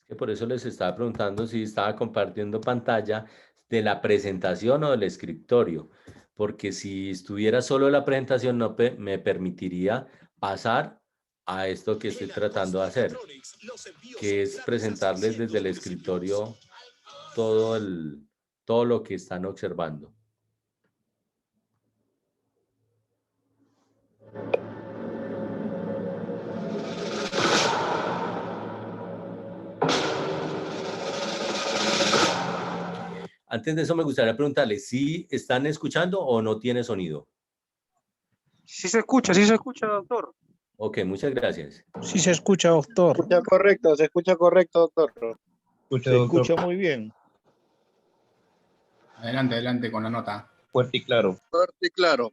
Es que por eso les estaba preguntando si estaba compartiendo pantalla de la presentación o del escritorio, porque si estuviera solo la presentación no me permitiría pasar a esto que estoy tratando de hacer, que es presentarles desde el escritorio todo lo que están observando. Antes de eso me gustaría preguntarles si están escuchando o no tiene sonido. Sí se escucha, doctor. Ok, muchas gracias. Sí se escucha, doctor. Se escucha correcto, doctor. Se escucha muy bien. Adelante, adelante con la nota. Fuerte y claro. Fuerte y claro.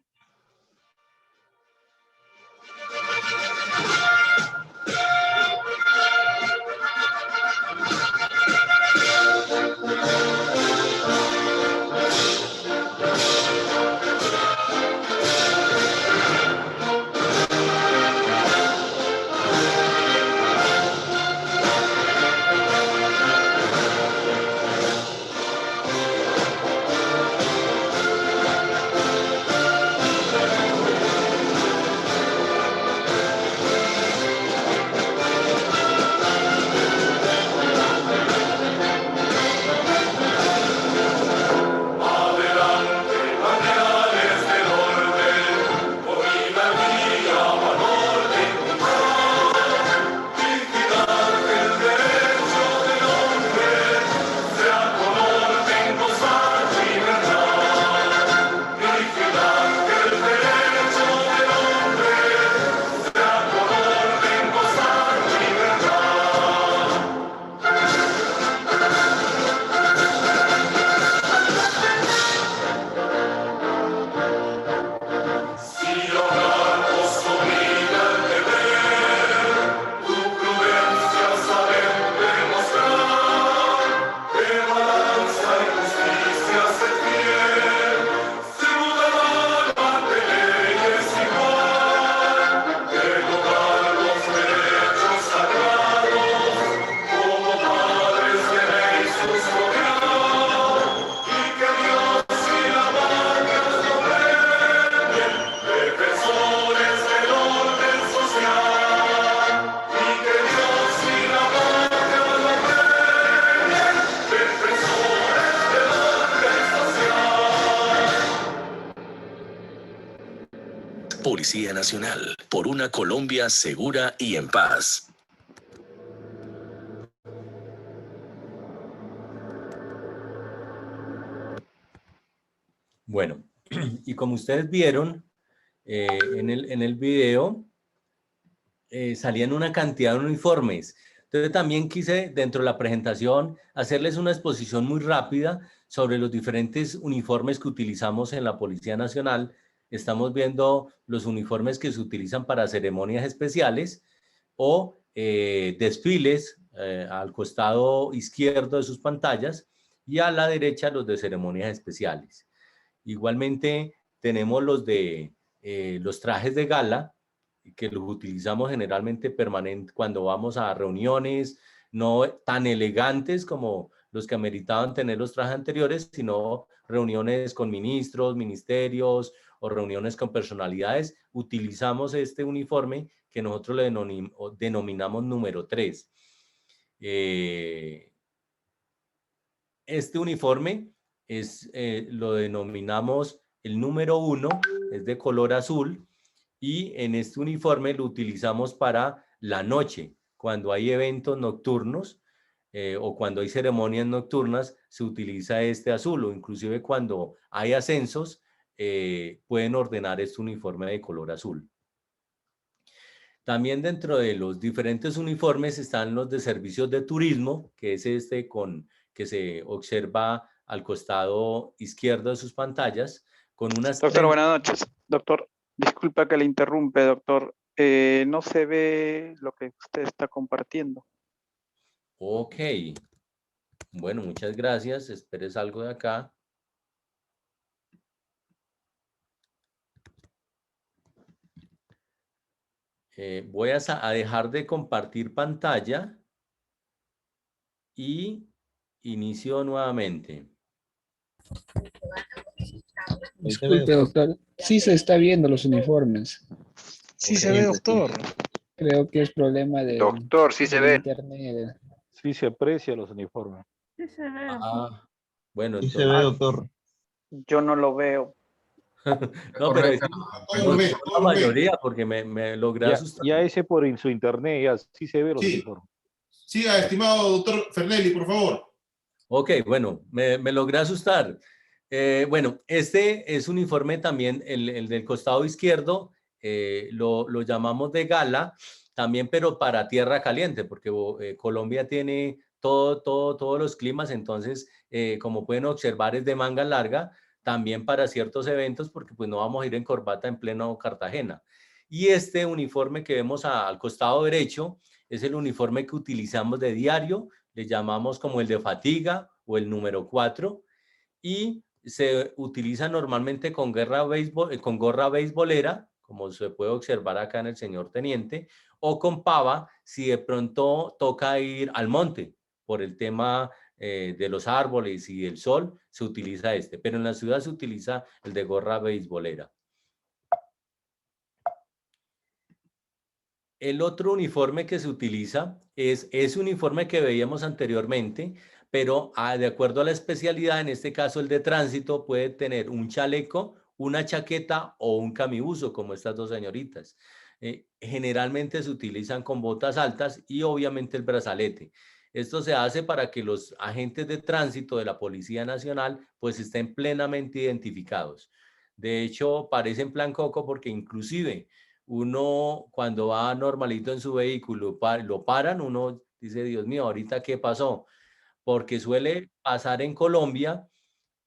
Policía Nacional, por una Colombia segura y en paz. Bueno, y como ustedes vieron en el video, salían una cantidad de uniformes. Entonces también quise, dentro de la presentación, hacerles una exposición muy rápida sobre los diferentes uniformes que utilizamos en la Policía Nacional. Estamos viendo los uniformes que se utilizan para ceremonias especiales o desfiles al costado izquierdo de sus pantallas y a la derecha los de ceremonias especiales. Igualmente tenemos los de los trajes de gala, que los utilizamos generalmente permanente cuando vamos a reuniones no tan elegantes como los que ameritaban tener los trajes anteriores, sino reuniones con ministros, ministerios o reuniones con personalidades. Utilizamos este uniforme que nosotros le denominamos número 3. Este uniforme lo denominamos el número 1, es de color azul, y en este uniforme lo utilizamos para la noche, cuando hay eventos nocturnos o cuando hay ceremonias nocturnas, se utiliza este azul, o inclusive cuando hay ascensos, pueden ordenar este uniforme de color azul. También dentro de los diferentes uniformes están los de servicios de turismo, que es este que se observa al costado izquierdo de sus pantallas, con unas... Doctor, buenas noches. Doctor, disculpa que le interrumpe, doctor. No se ve lo que usted está compartiendo. Ok. Bueno, muchas gracias. Esperes algo de acá. Voy a dejar de compartir pantalla y inicio nuevamente. Disculpe, doctor. Sí se está viendo los uniformes. Sí se ve, doctor. Creo que es problema de, Doctor, sí se del ve. internet. Sí se aprecia los uniformes. Ah, bueno, Sí se ve, entonces, doctor. Yo no lo veo. no, pero Correcto. no es la mayoría porque me logré Ya, asustar. ya ese por su internet, ya sí se ve los Sí. uniformes. Siga, estimado doctor Fernelli, por favor. Ok, bueno, me logré asustar. Bueno, este es un uniforme también, el del costado izquierdo, lo llamamos de gala, también, pero para tierra caliente, porque Colombia tiene todos los climas, entonces, como pueden observar, es de manga larga, también para ciertos eventos, porque pues no vamos a ir en corbata en pleno Cartagena. Y este uniforme que vemos al costado derecho es el uniforme que utilizamos de diario, le llamamos como el de fatiga o el número 4, y se utiliza normalmente con gorra beisbolera, como se puede observar acá en el señor teniente, o con pava si de pronto toca ir al monte por el tema de los árboles y del sol, se utiliza este, pero en la ciudad se utiliza el de gorra beisbolera. El otro uniforme que se utiliza es uniforme que veíamos anteriormente, pero de acuerdo a la especialidad, en este caso el de tránsito, puede tener un chaleco, una chaqueta o un camibuzo, como estas dos señoritas. Generalmente se utilizan con botas altas y obviamente el brazalete. Esto se hace para que los agentes de tránsito de la Policía Nacional pues estén plenamente identificados. De hecho, parecen plan coco porque inclusive uno cuando va normalito en su vehículo, lo paran, uno dice, Dios mío, ¿ahorita qué pasó? Porque suele pasar en Colombia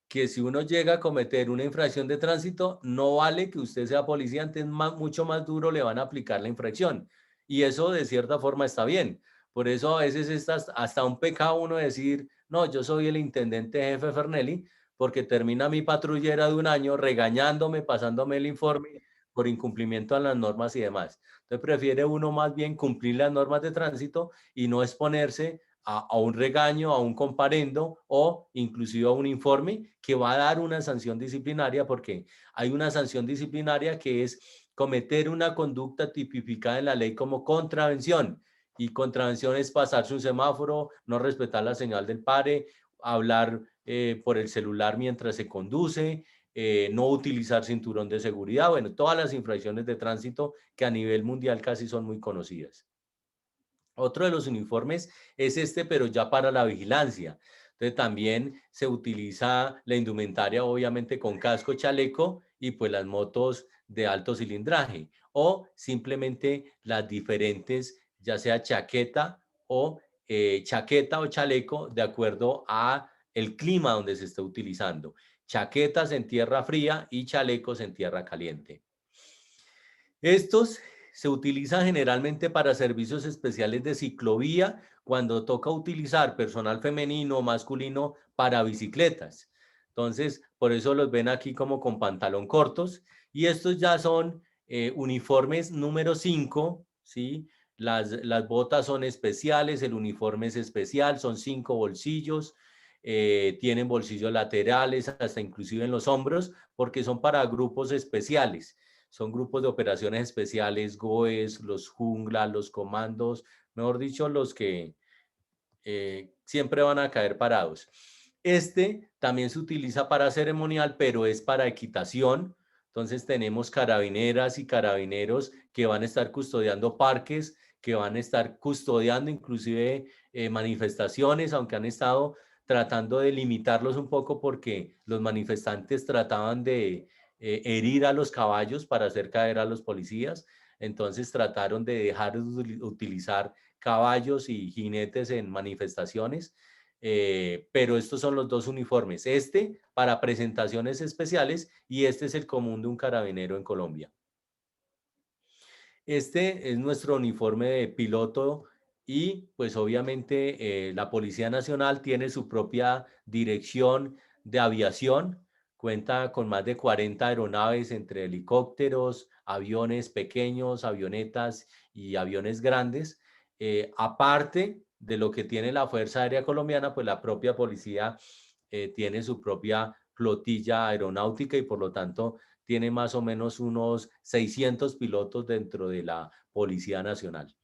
que si uno llega a cometer una infracción de tránsito, no vale que usted sea policía, antes mucho más duro le van a aplicar la infracción. Y eso de cierta forma está bien. Por eso a veces es hasta un pecado uno decir, no, yo soy el intendente jefe Fernelli, porque termina mi patrullera de un año regañándome, pasándome el informe por incumplimiento a las normas y demás. Entonces prefiere uno más bien cumplir las normas de tránsito y no exponerse a un regaño, a un comparendo o inclusive a un informe que va a dar una sanción disciplinaria, porque hay una sanción disciplinaria que es cometer una conducta tipificada en la ley como contravención, y contravención es pasarse un semáforo, no respetar la señal del pare, hablar por el celular mientras se conduce, no utilizar cinturón de seguridad, bueno, todas las infracciones de tránsito que a nivel mundial casi son muy conocidas. Otro de los uniformes es este, pero ya para la vigilancia. Entonces también se utiliza la indumentaria, obviamente con casco, chaleco y pues las motos de alto cilindraje o simplemente las diferentes, ya sea chaqueta o chaleco, de acuerdo a el clima donde se está utilizando. Chaquetas en tierra fría y chalecos en tierra caliente. Estos se utilizan generalmente para servicios especiales de ciclovía cuando toca utilizar personal femenino o masculino para bicicletas. Entonces, por eso los ven aquí como con pantalón cortos. Y estos ya son uniformes número 5, ¿sí? Las botas son especiales, el uniforme es especial, son 5 bolsillos, tienen bolsillos laterales, hasta inclusive en los hombros, porque son para grupos especiales. Son grupos de operaciones especiales, GOES, los jungla, los comandos, mejor dicho, los que siempre van a caer parados. Este también se utiliza para ceremonial, pero es para equitación. Entonces tenemos carabineras y carabineros que van a estar custodiando parques, que van a estar custodiando inclusive manifestaciones, aunque han estado tratando de limitarlos un poco porque los manifestantes trataban de herir a los caballos para hacer caer a los policías. Entonces trataron de dejar de utilizar caballos y jinetes en manifestaciones, pero estos son los dos uniformes, este para presentaciones especiales y este es el común de un carabinero en Colombia. Este es nuestro uniforme de piloto y pues obviamente la Policía Nacional tiene su propia dirección de aviación cuenta con más de 40 aeronaves entre helicópteros, aviones pequeños, avionetas y aviones grandes. Aparte de lo que tiene la Fuerza Aérea Colombiana, pues la propia policía tiene su propia flotilla aeronáutica y por lo tanto tiene más o menos unos 600 pilotos dentro de la Policía Nacional,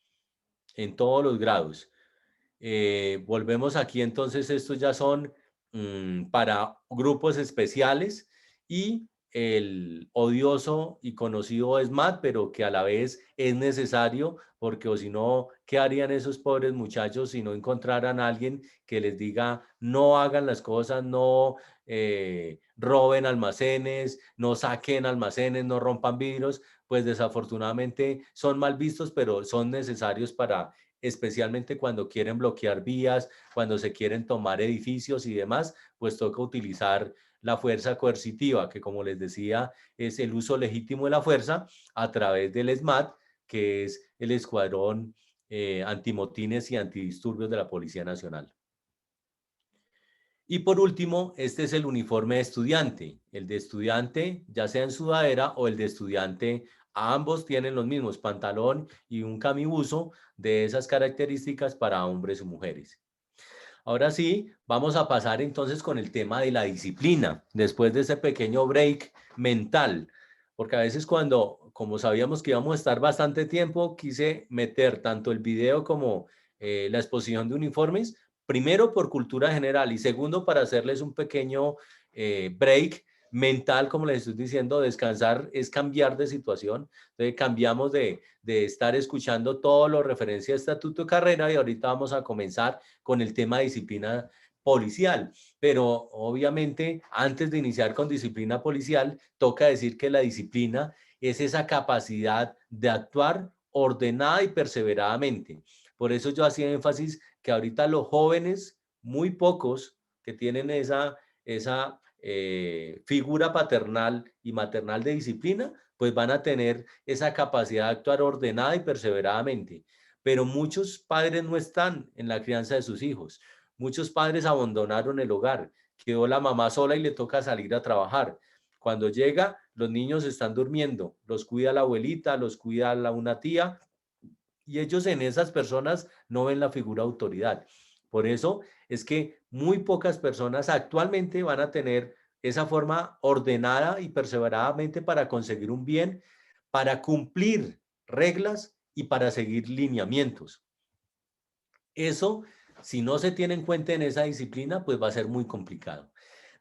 en todos los grados. Volvemos aquí, entonces estos ya son para grupos especiales y el odioso y conocido SMAT, pero que a la vez es necesario porque o si no, ¿qué harían esos pobres muchachos si no encontraran a alguien que les diga no hagan las cosas, no roben almacenes, no saquen almacenes, no rompan vidrios? Pues desafortunadamente son mal vistos, pero son necesarios para especialmente cuando quieren bloquear vías, cuando se quieren tomar edificios y demás, pues toca utilizar la fuerza coercitiva, que como les decía, es el uso legítimo de la fuerza a través del SMAT, que es el Escuadrón Antimotines y Antidisturbios de la Policía Nacional. Y por último, este es el uniforme de estudiante. El de estudiante, ya sea en sudadera o el de estudiante, ambos tienen los mismos, pantalón y un camibuzo de esas características para hombres y mujeres. Ahora sí, vamos a pasar entonces con el tema de la disciplina, después de ese pequeño break mental, porque a veces como sabíamos que íbamos a estar bastante tiempo, quise meter tanto el video como la exposición de uniformes, primero por cultura general y segundo para hacerles un pequeño break mental, como les estoy diciendo. Descansar es cambiar de situación. Entonces cambiamos de estar escuchando todo lo referencia a estatuto de carrera y ahorita vamos a comenzar con el tema de disciplina policial. Pero obviamente antes de iniciar con disciplina policial, toca decir que la disciplina es esa capacidad de actuar ordenada y perseveradamente. Por eso yo hacía énfasis que ahorita los jóvenes, muy pocos que tienen esa figura paternal y maternal de disciplina, pues van a tener esa capacidad de actuar ordenada y perseveradamente. Pero muchos padres no están en la crianza de sus hijos. Muchos padres abandonaron el hogar, quedó la mamá sola y le toca salir a trabajar. Cuando llega, los niños están durmiendo, los cuida la abuelita, los cuida una tía, y ellos en esas personas no ven la figura de autoridad. Por eso es que muy pocas personas actualmente van a tener esa forma ordenada y perseveradamente para conseguir un bien, para cumplir reglas y para seguir lineamientos. Eso, si no se tiene en cuenta en esa disciplina, pues va a ser muy complicado.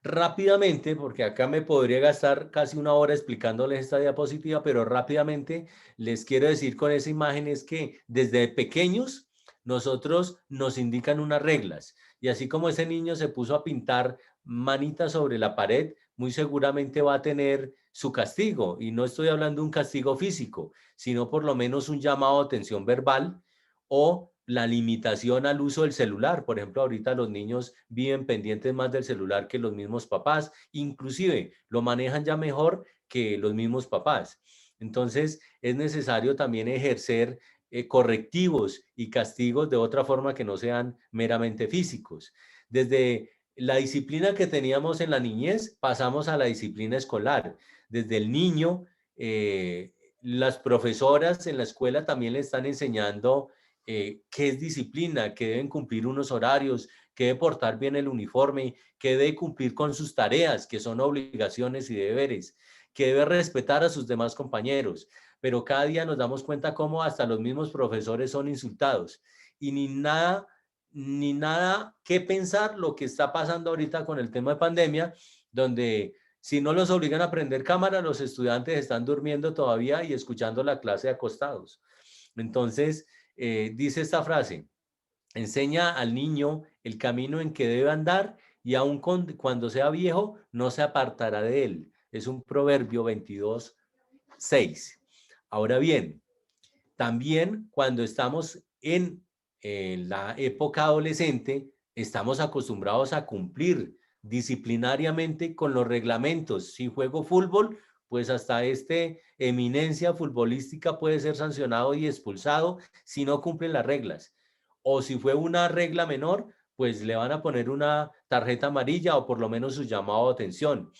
Rápidamente, porque acá me podría gastar casi una hora explicándoles esta diapositiva, pero rápidamente les quiero decir con esa imagen es que desde pequeños nosotros nos indican unas reglas y así como ese niño se puso a pintar manitas sobre la pared, muy seguramente va a tener su castigo, y no estoy hablando de un castigo físico, sino por lo menos un llamado de atención verbal o la limitación al uso del celular. Por ejemplo, ahorita los niños viven pendientes más del celular que los mismos papás, inclusive lo manejan ya mejor que los mismos papás. Entonces, es necesario también ejercer correctivos y castigos de otra forma que no sean meramente físicos. Desde la disciplina que teníamos en la niñez, pasamos a la disciplina escolar. Desde el niño, las profesoras en la escuela también le están enseñando qué es disciplina, que deben cumplir unos horarios, que debe portar bien el uniforme, que debe cumplir con sus tareas, que son obligaciones y deberes, que debe respetar a sus demás compañeros. Pero cada día nos damos cuenta cómo hasta los mismos profesores son insultados y ni nada que pensar lo que está pasando ahorita con el tema de pandemia, donde si no los obligan a prender cámara, los estudiantes están durmiendo todavía y escuchando la clase acostados. Entonces, dice esta frase: enseña al niño el camino en que debe andar y aun cuando sea viejo no se apartará de él. Es un proverbio 22:6. Ahora bien, también cuando estamos en la época adolescente, estamos acostumbrados a cumplir disciplinariamente con los reglamentos. Si juego fútbol, pues hasta eminencia futbolística puede ser sancionado y expulsado si no cumplen las reglas. O si fue una regla menor, pues le van a poner una tarjeta amarilla o por lo menos su llamado de atención.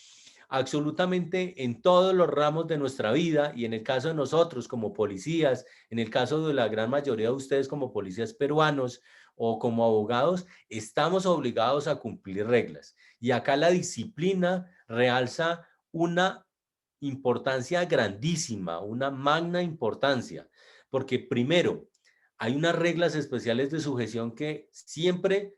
absolutamente en todos los ramos de nuestra vida, y en el caso de nosotros como policías, en el caso de la gran mayoría de ustedes como policías peruanos o como abogados, estamos obligados a cumplir reglas. Y acá la disciplina realza una importancia grandísima, una magna importancia, porque primero, hay unas reglas especiales de sujeción que siempre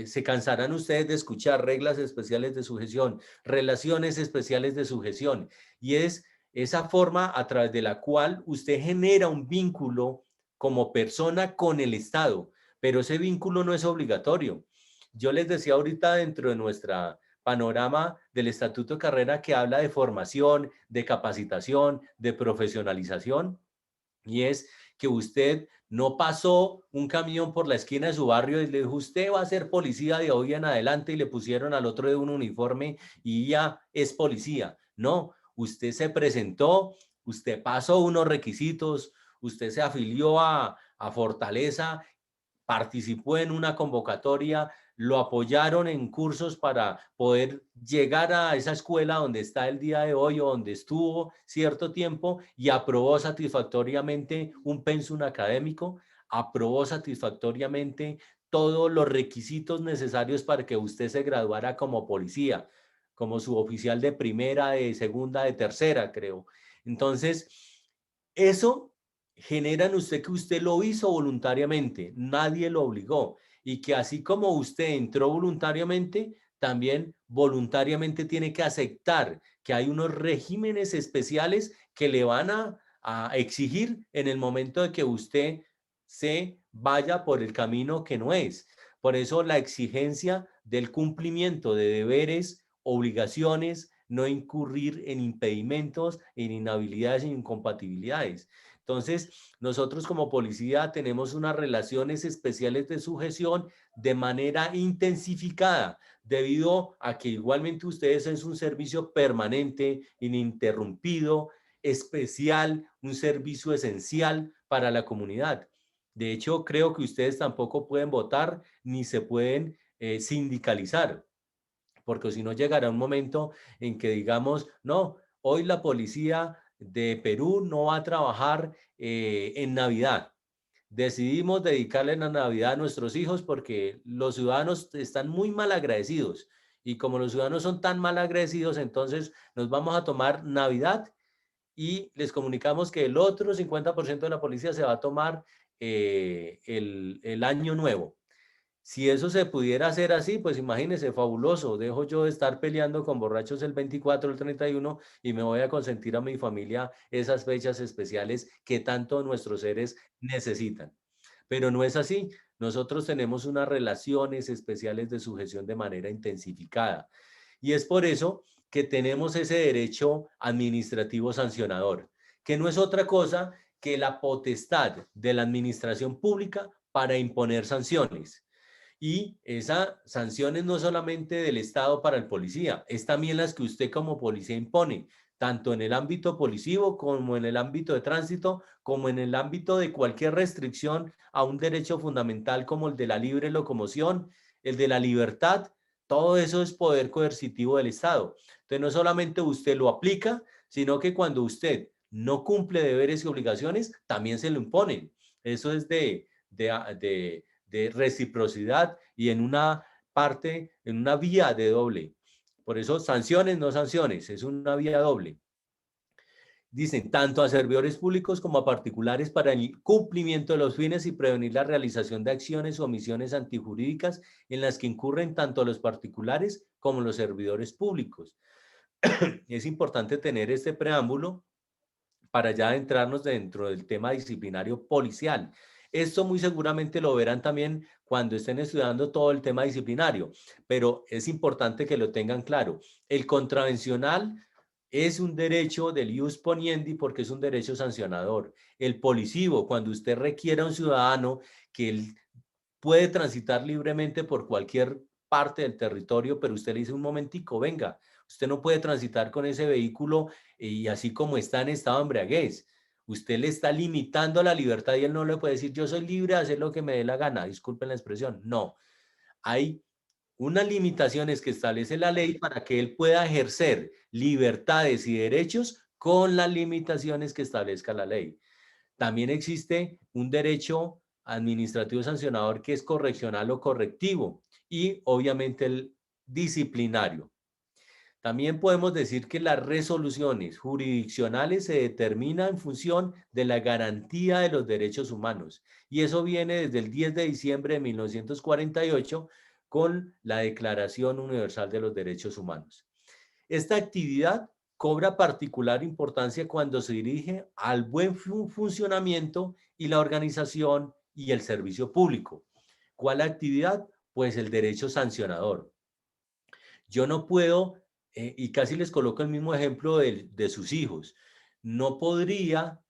se cansarán ustedes de escuchar, reglas especiales de sujeción, relaciones especiales de sujeción, y es esa forma a través de la cual usted genera un vínculo como persona con el Estado, pero ese vínculo no es obligatorio. Yo les decía ahorita dentro de nuestra panorama del Estatuto de Carrera que habla de formación, de capacitación, de profesionalización, y es que usted no pasó un camión por la esquina de su barrio y le dijo, usted va a ser policía de hoy en adelante, y le pusieron al otro de un uniforme y ya es policía. No, usted se presentó, usted pasó unos requisitos, usted se afilió a Fortaleza, participó en una convocatoria, lo apoyaron en cursos para poder llegar a esa escuela donde está el día de hoy o donde estuvo cierto tiempo, y aprobó satisfactoriamente un pensum académico, aprobó satisfactoriamente todos los requisitos necesarios para que usted se graduara como policía, como suboficial de primera, de segunda, de tercera, creo. Entonces, eso genera en usted que usted lo hizo voluntariamente, nadie lo obligó, y que así como usted entró voluntariamente, también voluntariamente tiene que aceptar que hay unos regímenes especiales que le van a exigir en el momento de que usted se vaya por el camino que no es. Por eso la exigencia del cumplimiento de deberes, obligaciones, no incurrir en impedimentos, en inhabilidades, en incompatibilidades. Entonces, nosotros como policía tenemos unas relaciones especiales de sujeción de manera intensificada, debido a que igualmente ustedes es un servicio permanente, ininterrumpido, especial, un servicio esencial para la comunidad. De hecho, creo que ustedes tampoco pueden votar ni se pueden sindicalizar, porque si no llegará un momento en que digamos, no, hoy la policía de Perú no va a trabajar en Navidad. Decidimos dedicarle la Navidad a nuestros hijos porque los ciudadanos están muy mal agradecidos, y como los ciudadanos son tan mal agradecidos, entonces nos vamos a tomar Navidad y les comunicamos que el otro 50% de la policía se va a tomar el Año Nuevo. Si eso se pudiera hacer así, pues imagínense, fabuloso. Dejo yo de estar peleando con borrachos el 24, el 31, y me voy a consentir a mi familia esas fechas especiales que tanto nuestros seres necesitan. Pero no es así. Nosotros tenemos unas relaciones especiales de sujeción de manera intensificada. Y es por eso que tenemos ese derecho administrativo sancionador, que no es otra cosa que la potestad de la administración pública para imponer sanciones. Y esas sanciones no solamente del Estado para el policía, es también las que usted como policía impone, tanto en el ámbito policivo como en el ámbito de tránsito, como en el ámbito de cualquier restricción a un derecho fundamental como el de la libre locomoción, el de la libertad. Todo eso es poder coercitivo del Estado. Entonces no solamente usted lo aplica, sino que cuando usted no cumple deberes y obligaciones, también se lo imponen. Eso es de reciprocidad, y en una parte, en una vía de doble. Por eso sanciones, no sanciones, es una vía doble. Dicen, tanto a servidores públicos como a particulares para el cumplimiento de los fines y prevenir la realización de acciones o omisiones antijurídicas en las que incurren tanto los particulares como los servidores públicos. Es importante tener este preámbulo para ya adentrarnos dentro del tema disciplinario policial. Esto muy seguramente lo verán también cuando estén estudiando todo el tema disciplinario, pero es importante que lo tengan claro. El contravencional es un derecho del ius poniendi porque es un derecho sancionador. El policivo, cuando usted requiere a un ciudadano que él puede transitar libremente por cualquier parte del territorio, pero usted le dice un momentico, venga, usted no puede transitar con ese vehículo y así como está en estado de embriaguez. Usted le está limitando la libertad y él no le puede decir, yo soy libre de hacer lo que me dé la gana, disculpen la expresión. No, hay unas limitaciones que establece la ley para que él pueda ejercer libertades y derechos con las limitaciones que establezca la ley. También existe un derecho administrativo sancionador que es correccional o correctivo y obviamente el disciplinario. También podemos decir que las resoluciones jurisdiccionales se determinan en función de la garantía de los derechos humanos. Y eso viene desde el 10 de diciembre de 1948 con la Declaración Universal de los Derechos Humanos. Esta actividad cobra particular importancia cuando se dirige al buen funcionamiento y la organización y el servicio público. ¿Cuál actividad? Pues el derecho sancionador. Yo no puedo, y casi les coloco el mismo ejemplo de sus hijos, no podría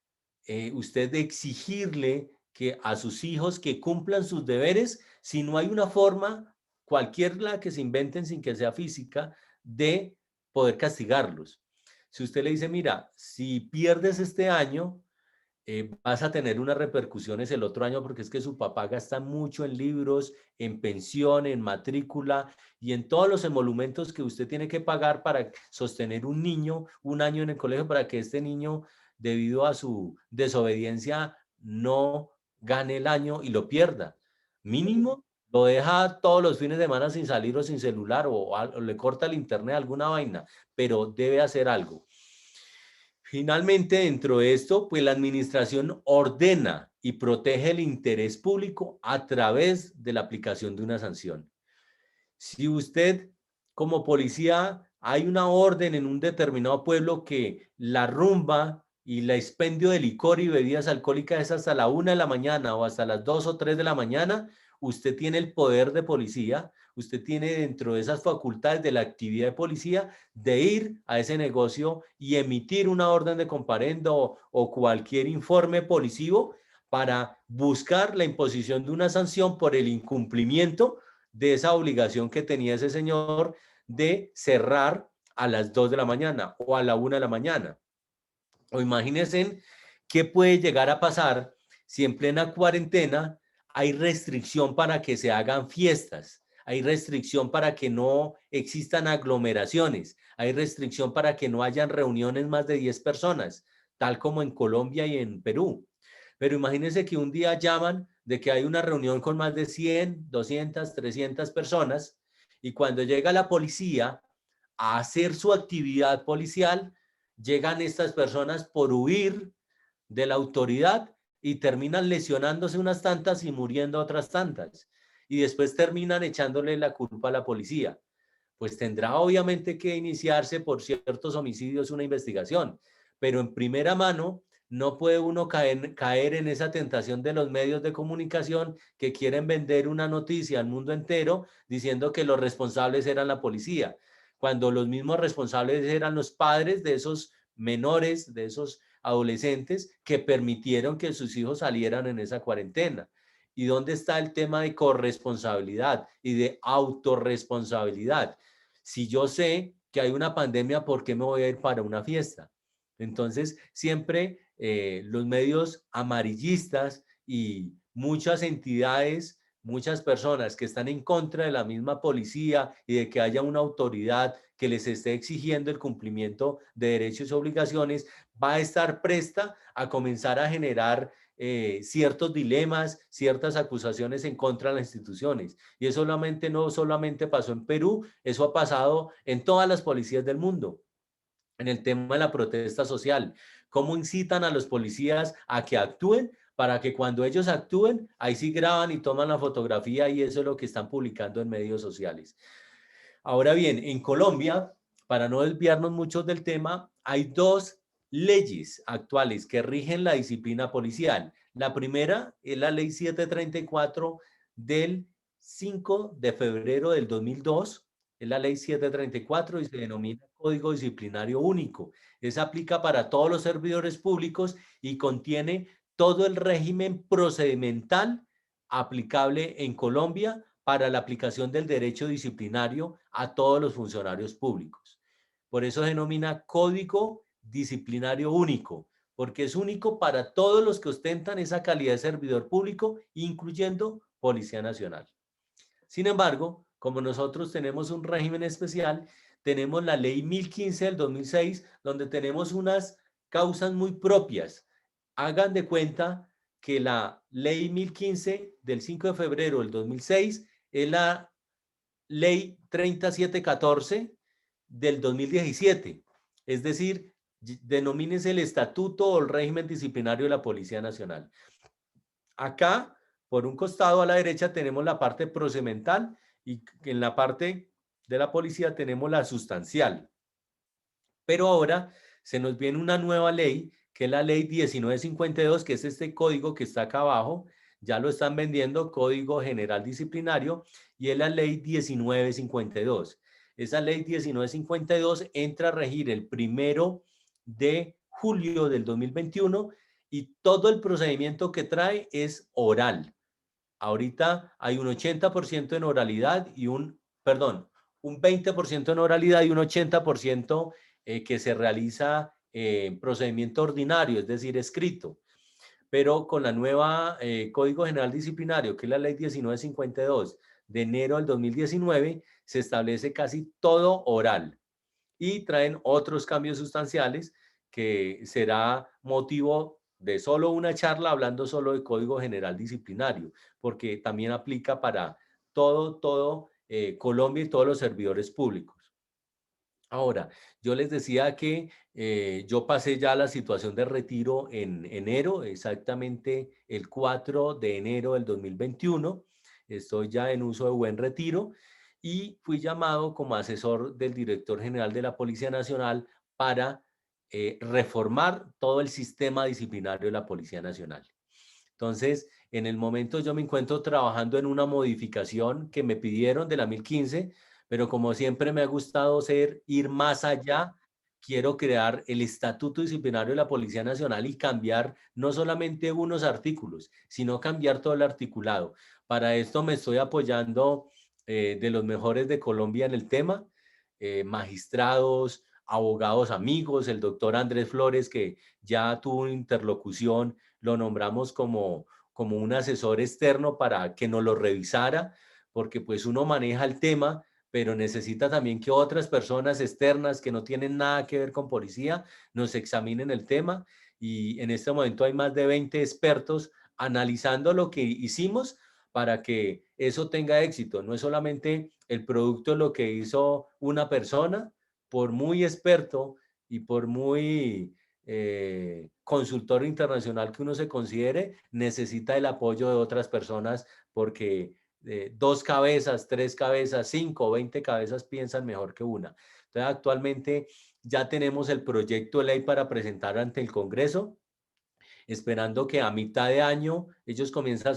usted exigirle que a sus hijos que cumplan sus deberes si no hay una forma, cualquiera que se inventen sin que sea física, de poder castigarlos. Si usted le dice, mira, si pierdes este año, vas a tener unas repercusiones el otro año porque es que su papá gasta mucho en libros, en pensión, en matrícula y en todos los emolumentos que usted tiene que pagar para sostener un niño un año en el colegio para que este niño, debido a su desobediencia, no gane el año y lo pierda. Mínimo, lo deja todos los fines de semana sin salir o sin celular o le corta el internet, alguna vaina, pero debe hacer algo. Finalmente, dentro de esto, pues la administración ordena y protege el interés público a través de la aplicación de una sanción. Si usted, como policía, hay una orden en un determinado pueblo que la rumba y el expendio de licor y bebidas alcohólicas es hasta la 1 de la mañana o hasta las 2 o 3 de la mañana, usted tiene el poder de policía, usted tiene dentro de esas facultades de la actividad de policía de ir a ese negocio y emitir una orden de comparendo o cualquier informe policivo para buscar la imposición de una sanción por el incumplimiento de esa obligación que tenía ese señor de cerrar a las 2 de la mañana o a la 1 de la mañana. O imagínense qué puede llegar a pasar si en plena cuarentena hay restricción para que se hagan fiestas, hay restricción para que no existan aglomeraciones, hay restricción para que no hayan reuniones más de 10 personas, tal como en Colombia y en Perú. Pero imagínense que un día llaman de que hay una reunión con más de 100, 200, 300 personas y cuando llega la policía a hacer su actividad policial, llegan estas personas por huir de la autoridad y terminan lesionándose unas tantas y muriendo otras tantas. Y después terminan echándole la culpa a la policía. Pues tendrá obviamente que iniciarse por ciertos homicidios una investigación, pero en primera mano no puede uno caer en esa tentación de los medios de comunicación que quieren vender una noticia al mundo entero diciendo que los responsables eran la policía, cuando los mismos responsables eran los padres de esos menores, de esos adolescentes que permitieron que sus hijos salieran en esa cuarentena. ¿Y dónde está el tema de corresponsabilidad y de autorresponsabilidad? Si yo sé que hay una pandemia, ¿por qué me voy a ir para una fiesta? Entonces, siempre los medios amarillistas y muchas entidades, muchas personas que están en contra de la misma policía y de que haya una autoridad que les esté exigiendo el cumplimiento de derechos y obligaciones, va a estar presta a comenzar a generar ciertos dilemas, ciertas acusaciones en contra de las instituciones. Y eso no solamente pasó en Perú, eso ha pasado en todas las policías del mundo. En el tema de la protesta social, cómo incitan a los policías a que actúen para que cuando ellos actúen, ahí sí graban y toman la fotografía y eso es lo que están publicando en medios sociales. Ahora bien, en Colombia, para no desviarnos mucho del tema, hay dos leyes actuales que rigen la disciplina policial. La primera es la ley 734 del 5 de febrero del 2002, es la ley 734 y se denomina Código Disciplinario Único. Esa aplica para todos los servidores públicos y contiene todo el régimen procedimental aplicable en Colombia para la aplicación del derecho disciplinario a todos los funcionarios públicos. Por eso se denomina Código Disciplinario Único, porque es único para todos los que ostentan esa calidad de servidor público, incluyendo Policía Nacional. Sin embargo, como nosotros tenemos un régimen especial, tenemos la ley 1015 del 2006, donde tenemos unas causas muy propias. Hagan de cuenta que la ley 1015 del 5 de febrero del 2006 es la ley 3714 del 2017. Es decir, denomínese el estatuto o el régimen disciplinario de la Policía Nacional. Acá, por un costado a la derecha, tenemos la parte procedimental y en la parte de la policía tenemos la sustancial. Pero ahora se nos viene una nueva ley, que es la ley 1952, que es este código que está acá abajo. Ya lo están vendiendo, Código General Disciplinario, y es la ley 1952. Esa ley 1952 entra a regir el 1 de julio del 2021 y todo el procedimiento que trae es oral. Ahorita hay un 80% en oralidad y un 20% en oralidad y un 80% que se realiza procedimiento ordinario, es decir, escrito. Pero con la nueva Código General Disciplinario, que es la ley 1952 de enero del 2019, se establece casi todo oral y traen otros cambios sustanciales que será motivo de solo una charla hablando solo de Código General Disciplinario, porque también aplica para todo Colombia y todos los servidores públicos. Ahora, yo les decía que yo pasé ya la situación de retiro en enero, exactamente el 4 de enero del 2021. Estoy ya en uso de buen retiro y fui llamado como asesor del director general de la Policía Nacional para reformar todo el sistema disciplinario de la Policía Nacional. Entonces, en el momento yo me encuentro trabajando en una modificación que me pidieron de la 1015, pero como siempre me ha gustado ir más allá, quiero crear el Estatuto Disciplinario de la Policía Nacional y cambiar no solamente unos artículos, sino cambiar todo el articulado. Para esto me estoy apoyando de los mejores de Colombia en el tema, magistrados, abogados amigos, el doctor Andrés Flores, que ya tuvo una interlocución, lo nombramos como un asesor externo para que nos lo revisara, porque pues uno maneja el tema, pero necesita también que otras personas externas que no tienen nada que ver con policía nos examinen el tema, y en este momento hay más de 20 expertos analizando lo que hicimos para que eso tenga éxito. No es solamente el producto de lo que hizo una persona, por muy experto y por muy consultor internacional que uno se considere, necesita el apoyo de otras personas, porque 2 cabezas, 3 cabezas, 5 o 20 cabezas piensan mejor que una. Entonces, actualmente ya tenemos el proyecto de ley para presentar ante el Congreso, esperando que a mitad de año ellos comiencen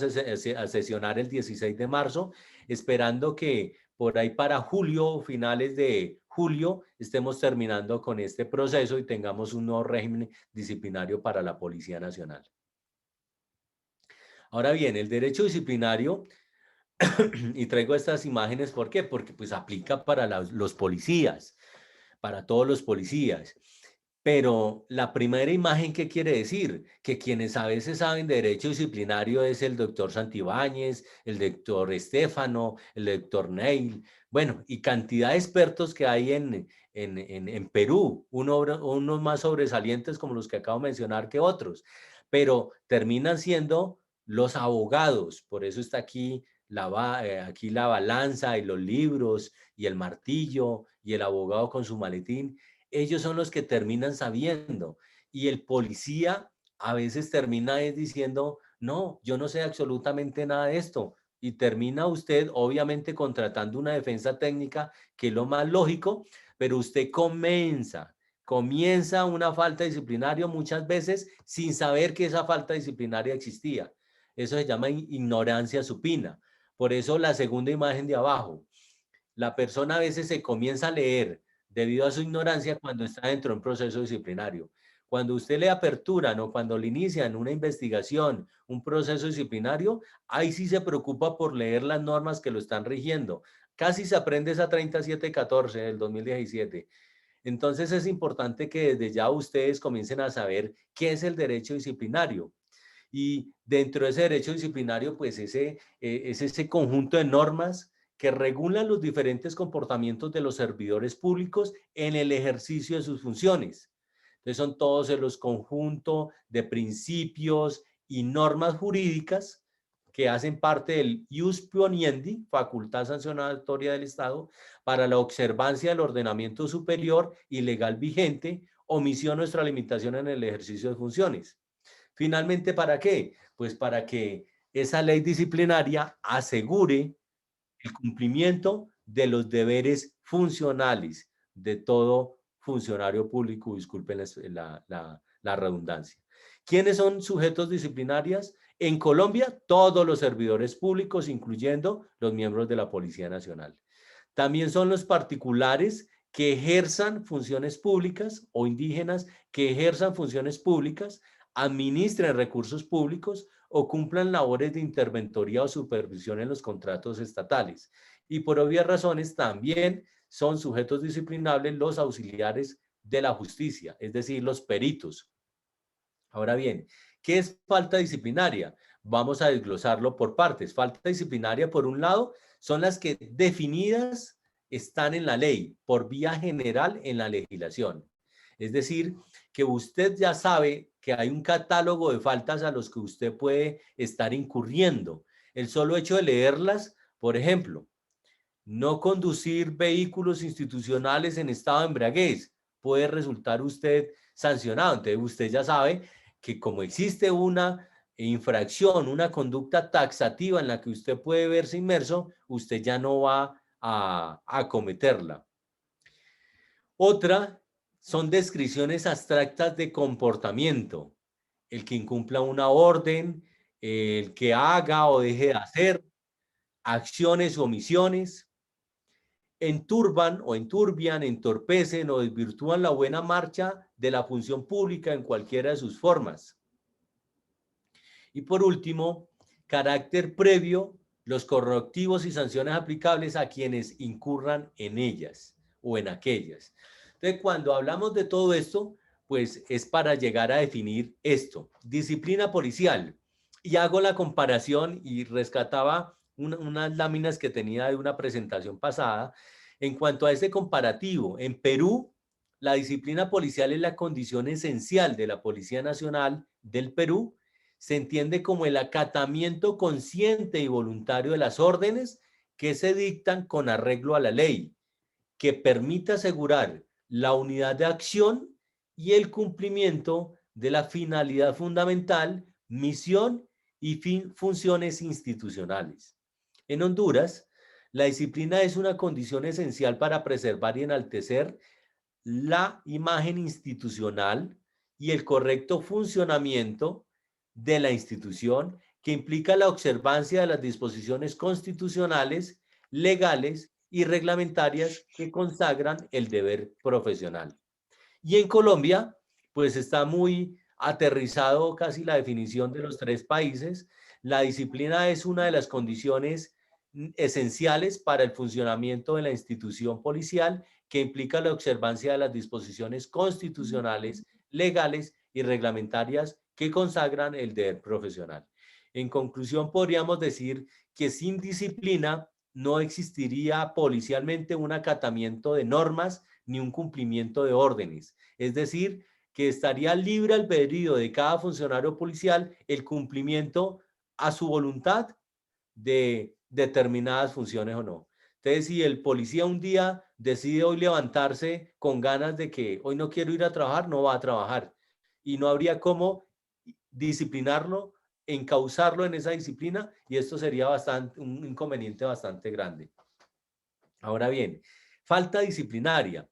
a sesionar el 16 de marzo, esperando que por ahí para julio, finales de julio, estemos terminando con este proceso y tengamos un nuevo régimen disciplinario para la Policía Nacional. Ahora bien, el derecho disciplinario, y traigo estas imágenes, ¿por qué? Porque pues aplica para los policías, para todos los policías. Pero la primera imagen, ¿qué quiere decir? Que quienes a veces saben de derecho disciplinario es el doctor Santibáñez, el doctor Estefano, el doctor Neil, bueno, y cantidad de expertos que hay en Perú, unos más sobresalientes como los que acabo de mencionar que otros, pero terminan siendo los abogados. Por eso está aquí aquí la balanza y los libros y el martillo y el abogado con su maletín. Ellos son los que terminan sabiendo, y el policía a veces termina diciendo, no, yo no sé absolutamente nada de esto, y termina usted obviamente contratando una defensa técnica, que es lo más lógico, pero usted comienza una falta disciplinaria muchas veces sin saber que esa falta disciplinaria existía. Eso se llama ignorancia supina. Por eso la segunda imagen de abajo, la persona a veces se comienza a leer debido a su ignorancia cuando está dentro de un proceso disciplinario. Cuando usted le aperturan o cuando le inician una investigación, un proceso disciplinario, ahí sí se preocupa por leer las normas que lo están rigiendo. Casi se aprende esa 3714 del 2017. Entonces es importante que desde ya ustedes comiencen a saber qué es el derecho disciplinario. Y dentro de ese derecho disciplinario, pues es ese conjunto de normas que regulan los diferentes comportamientos de los servidores públicos en el ejercicio de sus funciones. Entonces son todos los conjuntos de principios y normas jurídicas que hacen parte del ius poniendi, facultad sancionatoria del Estado, para la observancia del ordenamiento superior y legal vigente, omisión o extralimitación en el ejercicio de funciones. Finalmente, ¿para qué? Pues para que esa ley disciplinaria asegure el cumplimiento de los deberes funcionales de todo funcionario público, disculpen la redundancia. ¿Quiénes son sujetos disciplinarios? En Colombia, todos los servidores públicos, incluyendo los miembros de la Policía Nacional. También son los particulares que ejerzan funciones públicas o indígenas que ejerzan funciones públicas, administren recursos públicos o cumplan labores de interventoría o supervisión en los contratos estatales. Y por obvias razones también son sujetos disciplinables los auxiliares de la justicia, es decir, los peritos. Ahora bien, ¿qué es falta disciplinaria? Vamos a desglosarlo por partes. Falta disciplinaria, por un lado, son las que definidas están en la ley, por vía general en la legislación. Es decir, que usted ya sabe que hay un catálogo de faltas a los que usted puede estar incurriendo. El solo hecho de leerlas, por ejemplo, no conducir vehículos institucionales en estado de embriaguez, puede resultar usted sancionado. Entonces usted ya sabe que como existe una infracción, una conducta taxativa en la que usted puede verse inmerso, usted ya no va a cometerla. Otra son descripciones abstractas de comportamiento. El que incumpla una orden, el que haga o deje de hacer, acciones o omisiones, enturban o enturbian, entorpecen o desvirtúan la buena marcha de la función pública en cualquiera de sus formas. Y por último, carácter previo, los correctivos y sanciones aplicables a quienes incurran en ellas o en aquellas. Entonces, cuando hablamos de todo esto, pues es para llegar a definir esto. Disciplina policial. Y hago la comparación y rescataba unas láminas que tenía de una presentación pasada. En cuanto a este comparativo, en Perú, la disciplina policial es la condición esencial de la Policía Nacional del Perú. Se entiende como el acatamiento consciente y voluntario de las órdenes que se dictan con arreglo a la ley, que permite asegurar la unidad de acción y el cumplimiento de la finalidad fundamental, misión y funciones institucionales. En Honduras, la disciplina es una condición esencial para preservar y enaltecer la imagen institucional y el correcto funcionamiento de la institución, que implica la observancia de las disposiciones constitucionales, legales y reglamentarias que consagran el deber profesional. Y en Colombia, pues está muy aterrizado casi la definición de los tres países. La disciplina es una de las condiciones esenciales para el funcionamiento de la institución policial, que implica la observancia de las disposiciones constitucionales, legales y reglamentarias que consagran el deber profesional. En conclusión, podríamos decir que sin disciplina no existiría policialmente un acatamiento de normas ni un cumplimiento de órdenes. Es decir, que estaría libre albedrío de cada funcionario policial el cumplimiento a su voluntad de determinadas funciones o no. Entonces, si el policía un día decide hoy levantarse con ganas de que hoy no quiero ir a trabajar, no va a trabajar. Y no habría cómo disciplinarlo, encauzarlo en esa disciplina, y esto sería un inconveniente bastante grande. Ahora bien, falta disciplinaria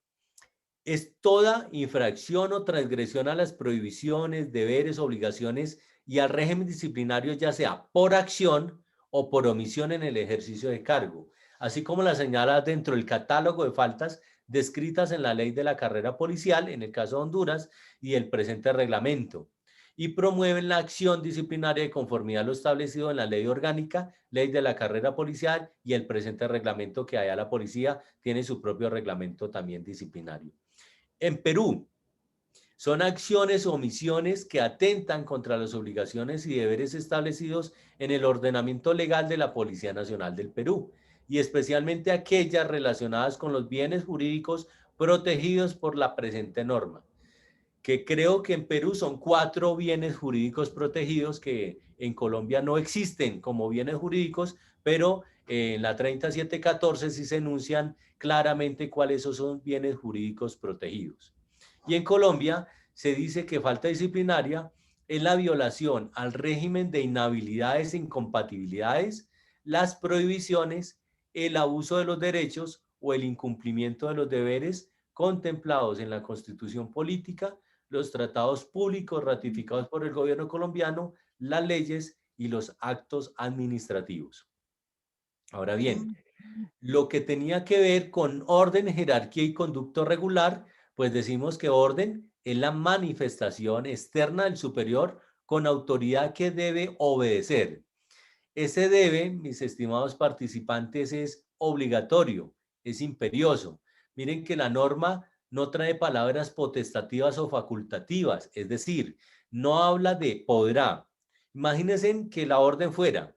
es toda infracción o transgresión a las prohibiciones, deberes, obligaciones y al régimen disciplinario, ya sea por acción o por omisión en el ejercicio de cargo, así como la señala dentro del catálogo de faltas descritas en la ley de la carrera policial, en el caso de Honduras, y el presente reglamento, y promueven la acción disciplinaria de conformidad a lo establecido en la ley orgánica, ley de la carrera policial, y el presente reglamento, que allá la policía tiene su propio reglamento también disciplinario. En Perú, son acciones o omisiones que atentan contra las obligaciones y deberes establecidos en el ordenamiento legal de la Policía Nacional del Perú. y especialmente aquellas relacionadas con los bienes jurídicos protegidos por la presente norma, que creo que en Perú son 4 bienes jurídicos protegidos que en Colombia no existen como bienes jurídicos, pero en la 3714 sí se enuncian claramente cuáles son bienes jurídicos protegidos. Y en Colombia se dice que falta disciplinaria es la violación al régimen de inhabilidades e incompatibilidades, las prohibiciones, el abuso de los derechos o el incumplimiento de los deberes contemplados en la Constitución Política, los tratados públicos ratificados por el gobierno colombiano, las leyes y los actos administrativos. Ahora bien, lo que tenía que ver con orden, jerarquía y conducto regular, pues decimos que orden es la manifestación externa del superior con autoridad que debe obedecer. Ese debe, mis estimados participantes, es obligatorio, es imperioso. Miren que la norma no trae palabras potestativas o facultativas, es decir, no habla de podrá. Imagínense que la orden fuera,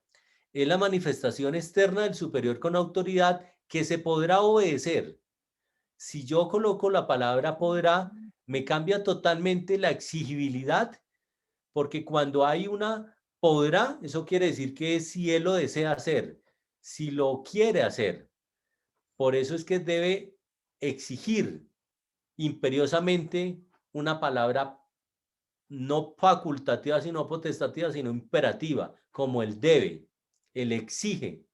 es la manifestación externa del superior con autoridad que se podrá obedecer. Si yo coloco la palabra podrá, me cambia totalmente la exigibilidad, porque cuando hay una podrá, eso quiere decir que si él lo desea hacer, si lo quiere hacer. Por eso es que debe exigir imperiosamente una palabra no facultativa, sino potestativa, sino imperativa, como el debe, el exige.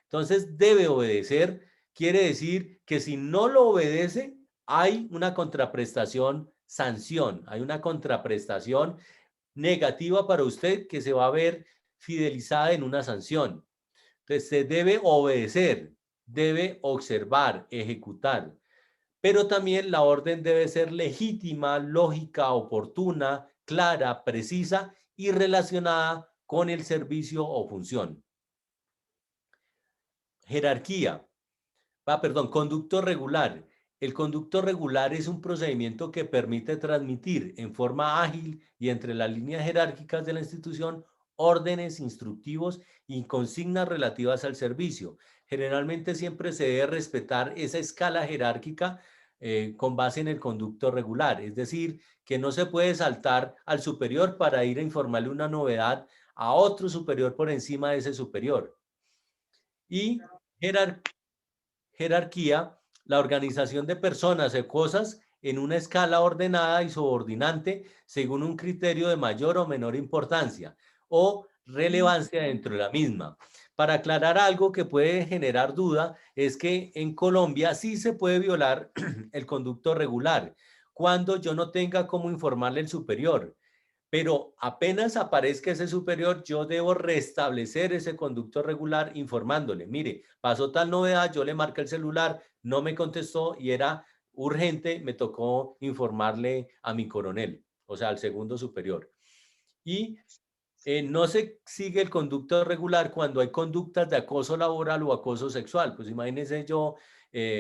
Entonces, debe obedecer, quiere decir que si no lo obedece, hay una contraprestación, sanción, hay una contraprestación negativa para usted que se va a ver fidelizada en una sanción. Entonces, se debe obedecer, debe observar, ejecutar. Pero también la orden debe ser legítima, lógica, oportuna, clara, precisa y relacionada con el servicio o función. Jerarquía. Conducto regular. El conducto regular es un procedimiento que permite transmitir en forma ágil y entre las líneas jerárquicas de la institución órdenes, instructivos y consignas relativas al servicio. Generalmente siempre se debe respetar esa escala jerárquica con base en el conducto regular, es decir, que no se puede saltar al superior para ir a informarle una novedad a otro superior por encima de ese superior. Y jerarquía, la organización de personas o cosas en una escala ordenada y subordinante según un criterio de mayor o menor importancia o relevancia dentro de la misma. Para aclarar algo que puede generar duda, es que en Colombia sí se puede violar el conducto regular cuando yo no tenga cómo informarle al superior. Pero apenas aparezca ese superior, yo debo restablecer ese conducto regular informándole, mire, pasó tal novedad, yo le marqué el celular, no me contestó y era urgente, me tocó informarle a mi coronel, o sea, al segundo superior. Y no se sigue el conducto regular cuando hay conductas de acoso laboral o acoso sexual. Pues imagínense yo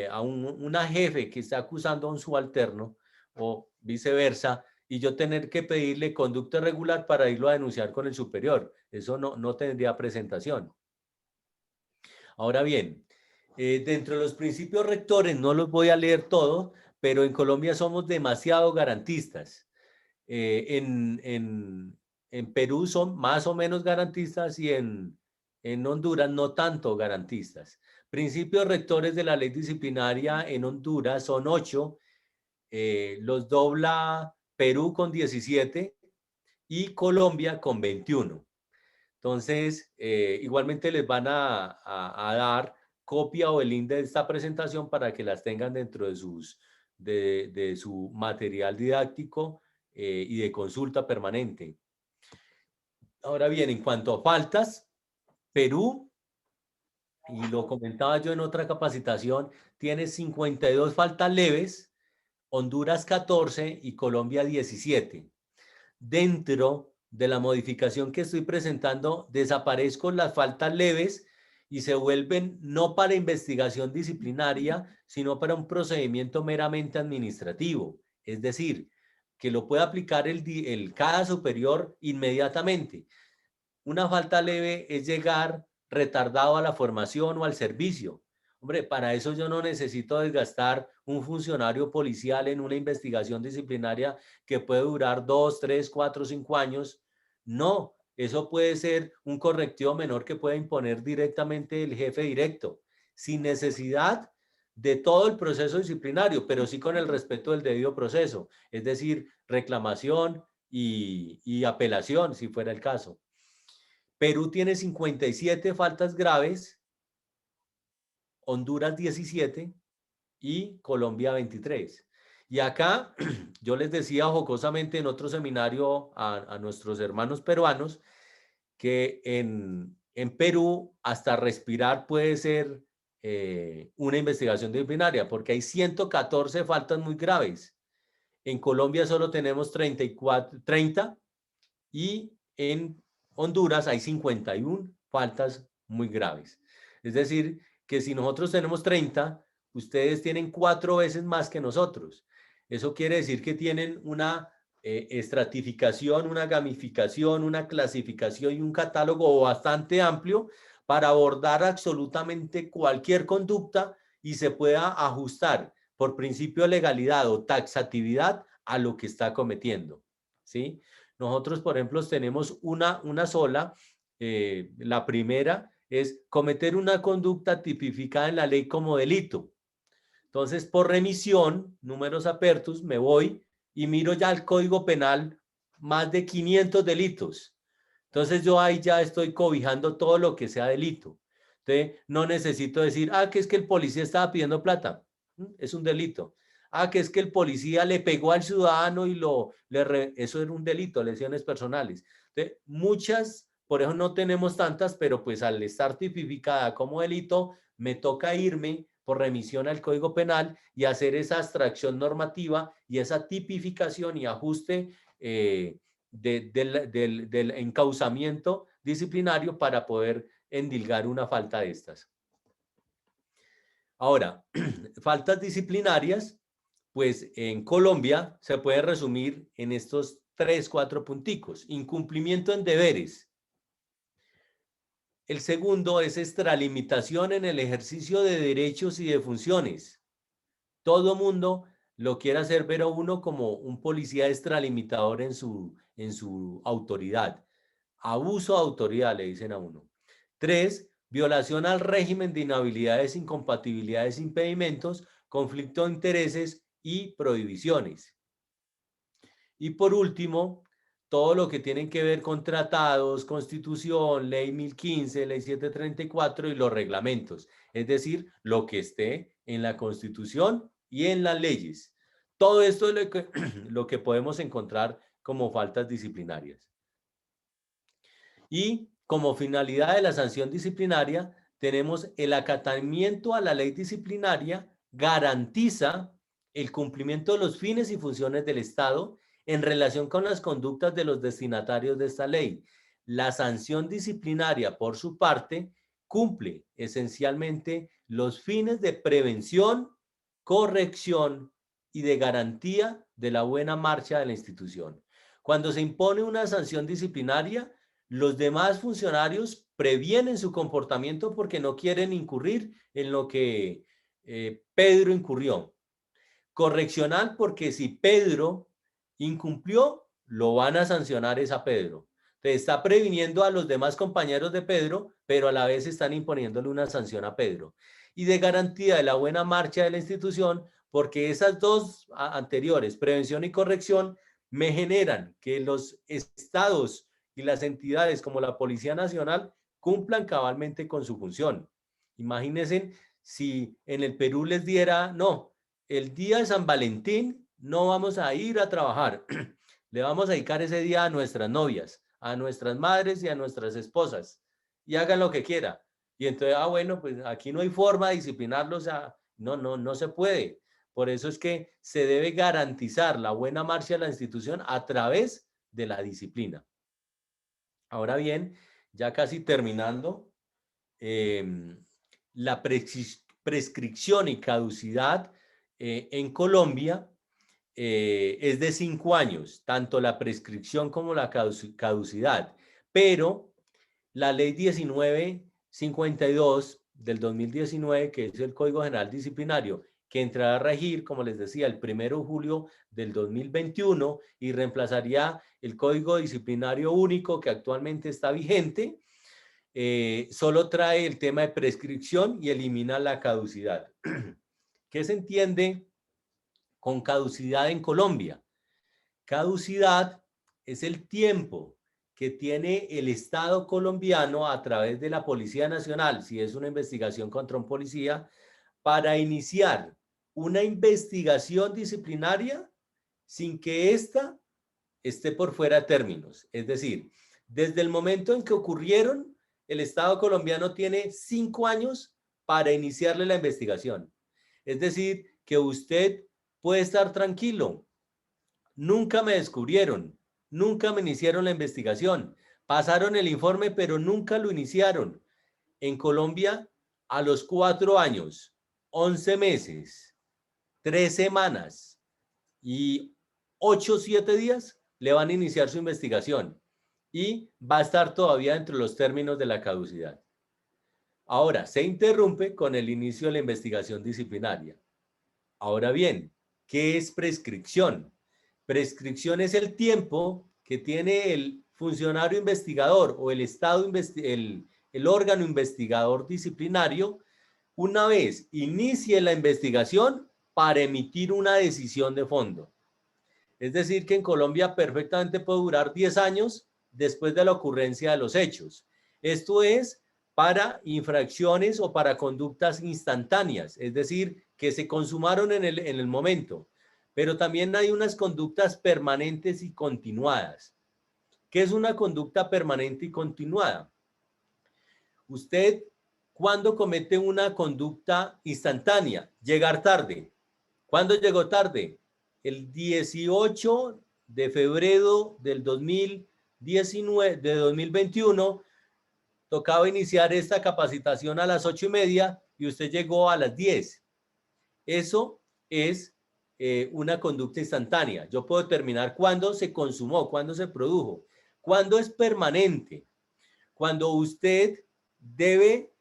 a una jefe que está acusando a un subalterno o viceversa, y yo tener que pedirle conducta regular para irlo a denunciar con el superior. Eso no tendría presentación. Ahora bien, dentro de los principios rectores, no los voy a leer todos, pero en Colombia somos demasiado garantistas. En Perú son más o menos garantistas y en Honduras no tanto garantistas. Principios rectores de la ley disciplinaria en Honduras son 8, los dobla Perú con 17 y Colombia con 21. Entonces, igualmente les van a dar copia o el link de esta presentación para que las tengan dentro de su material didáctico y de consulta permanente. Ahora bien, en cuanto a faltas, Perú, y lo comentaba yo en otra capacitación, tiene 52 faltas leves, Honduras 14 y Colombia 17. Dentro de la modificación que estoy presentando, desaparezco las faltas leves y se vuelven no para investigación disciplinaria, sino para un procedimiento meramente administrativo. Es decir, que lo puede aplicar cada superior inmediatamente. Una falta leve es llegar retardado a la formación o al servicio. Hombre, para eso yo no necesito desgastar un funcionario policial en una investigación disciplinaria que puede durar 2, 3, 4, 5 años. No, eso puede ser un correctivo menor que puede imponer directamente el jefe directo, sin necesidad de todo el proceso disciplinario, pero sí con el respeto del debido proceso, es decir, reclamación y apelación, si fuera el caso. Perú tiene 57 faltas graves, Honduras 17 y Colombia 23. Y acá yo les decía jocosamente en otro seminario a nuestros hermanos peruanos que en Perú hasta respirar puede ser una investigación disciplinaria porque hay 114 faltas muy graves. En Colombia solo tenemos 30 y en Honduras hay 51 faltas muy graves. Es decir, que si nosotros tenemos 30, ustedes tienen 4 veces más que nosotros. Eso quiere decir que tienen una estratificación, una gamificación, una clasificación y un catálogo bastante amplio para abordar absolutamente cualquier conducta y se pueda ajustar por principio de legalidad o taxatividad a lo que está cometiendo, ¿sí? Nosotros, por ejemplo, tenemos una sola. La primera es cometer una conducta tipificada en la ley como delito. Entonces, por remisión, números apertus, me voy y miro ya el Código Penal, más de 500 delitos. Entonces, yo ahí ya estoy cobijando todo lo que sea delito. Entonces, no necesito decir, que es que el policía estaba pidiendo plata. Es un delito. Que es que el policía le pegó al ciudadano y eso era un delito, lesiones personales. Entonces, muchas, por eso no tenemos tantas, pero pues al estar tipificada como delito, me toca irme por remisión al Código Penal y hacer esa abstracción normativa y esa tipificación y ajuste del encauzamiento disciplinario para poder endilgar una falta de estas. Ahora, faltas disciplinarias, pues en Colombia se puede resumir en estos 3, 4 punticos. Incumplimiento en deberes. El segundo es extralimitación en el ejercicio de derechos y de funciones. Todo mundo lo quiere hacer ver a uno como un policía extralimitador en su autoridad. Abuso de autoridad le dicen a uno. 3, violación al régimen de inhabilidades, incompatibilidades, impedimentos, conflicto de intereses y prohibiciones. Y por último, todo lo que tienen que ver con tratados, constitución, ley 1015, ley 734 y los reglamentos. Es decir, lo que esté en la constitución y en las leyes. Todo esto es lo que podemos encontrar como faltas disciplinarias. Y como finalidad de la sanción disciplinaria, tenemos el acatamiento a la ley disciplinaria, garantiza el cumplimiento de los fines y funciones del Estado en relación con las conductas de los destinatarios de esta ley. La sanción disciplinaria, por su parte, cumple esencialmente los fines de prevención, corrección y de garantía de la buena marcha de la institución. Cuando se impone una sanción disciplinaria, los demás funcionarios previenen su comportamiento porque no quieren incurrir en lo que Pedro incurrió. Correccional porque si Pedro incumplió, lo van a sancionar es a Pedro. Entonces está previniendo a los demás compañeros de Pedro, pero a la vez están imponiéndole una sanción a Pedro. Y de garantía de la buena marcha de la institución, porque esas dos anteriores, prevención y corrección, me generan que los estados y las entidades como la Policía Nacional cumplan cabalmente con su función. Imagínense si en el Perú les diera, no, el día de San Valentín no vamos a ir a trabajar, le vamos a dedicar ese día a nuestras novias, a nuestras madres y a nuestras esposas, y hagan lo que quieran. Y entonces, bueno, pues aquí no hay forma de disciplinarlos, no se puede. Por eso es que se debe garantizar la buena marcha de la institución a través de la disciplina. Ahora bien, ya casi terminando, la prescripción y caducidad en Colombia es de 5 años, tanto la prescripción como la caducidad, pero la ley 19 52 del 2019, que es el Código General Disciplinario, que entrará a regir, como les decía, el 1 de julio del 2021 y reemplazaría el Código Disciplinario Único que actualmente está vigente, solo trae el tema de prescripción y elimina la caducidad. ¿Qué se entiende con caducidad en Colombia? Caducidad es el tiempo que tiene el Estado colombiano a través de la Policía Nacional, si es una investigación contra un policía, para iniciar una investigación disciplinaria sin que ésta esté por fuera de términos. Es decir, desde el momento en que ocurrieron, el Estado colombiano tiene 5 años para iniciarle la investigación. Es decir, que usted puede estar tranquilo. Nunca me descubrieron, nunca me iniciaron la investigación. Pasaron el informe, pero nunca lo iniciaron. En Colombia, a los 4 años, 11 meses, 3 semanas y 8 o 7 días, le van a iniciar su investigación y va a estar todavía dentro de los términos de la caducidad. Ahora, se interrumpe con el inicio de la investigación disciplinaria. Ahora bien, ¿qué es prescripción? Prescripción es el tiempo que tiene el funcionario investigador o el órgano investigador disciplinario una vez inicie la investigación para emitir una decisión de fondo. Es decir, que en Colombia perfectamente puede durar 10 años después de la ocurrencia de los hechos. Esto es para infracciones o para conductas instantáneas, es decir, que se consumaron en el momento. Pero también hay unas conductas permanentes y continuadas. ¿Qué es una conducta permanente y continuada? Usted, ¿cuándo comete una conducta instantánea? Llegar tarde. ¿Cuándo llegó tarde? El 18 de febrero del 2021, tocaba iniciar esta capacitación a las 8:30 y usted llegó a las 10. Eso es una conducta instantánea. Yo puedo determinar cuándo se consumó, cuándo se produjo, cuándo es permanente. Cuando usted debe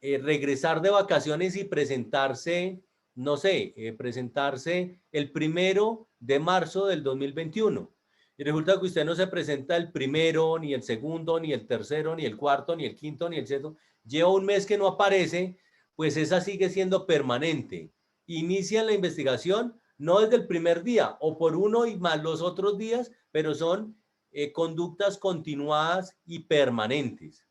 regresar de vacaciones y presentarse, no sé, presentarse el 1 de marzo del 2021. Y resulta que usted no se presenta el 1, ni el 2, ni el 3, ni el 4, ni el 5, ni el 6. Lleva un mes que no aparece, pues esa sigue siendo permanente. Inician la investigación no desde el primer día o por uno y más los otros días, pero son conductas continuadas y permanentes.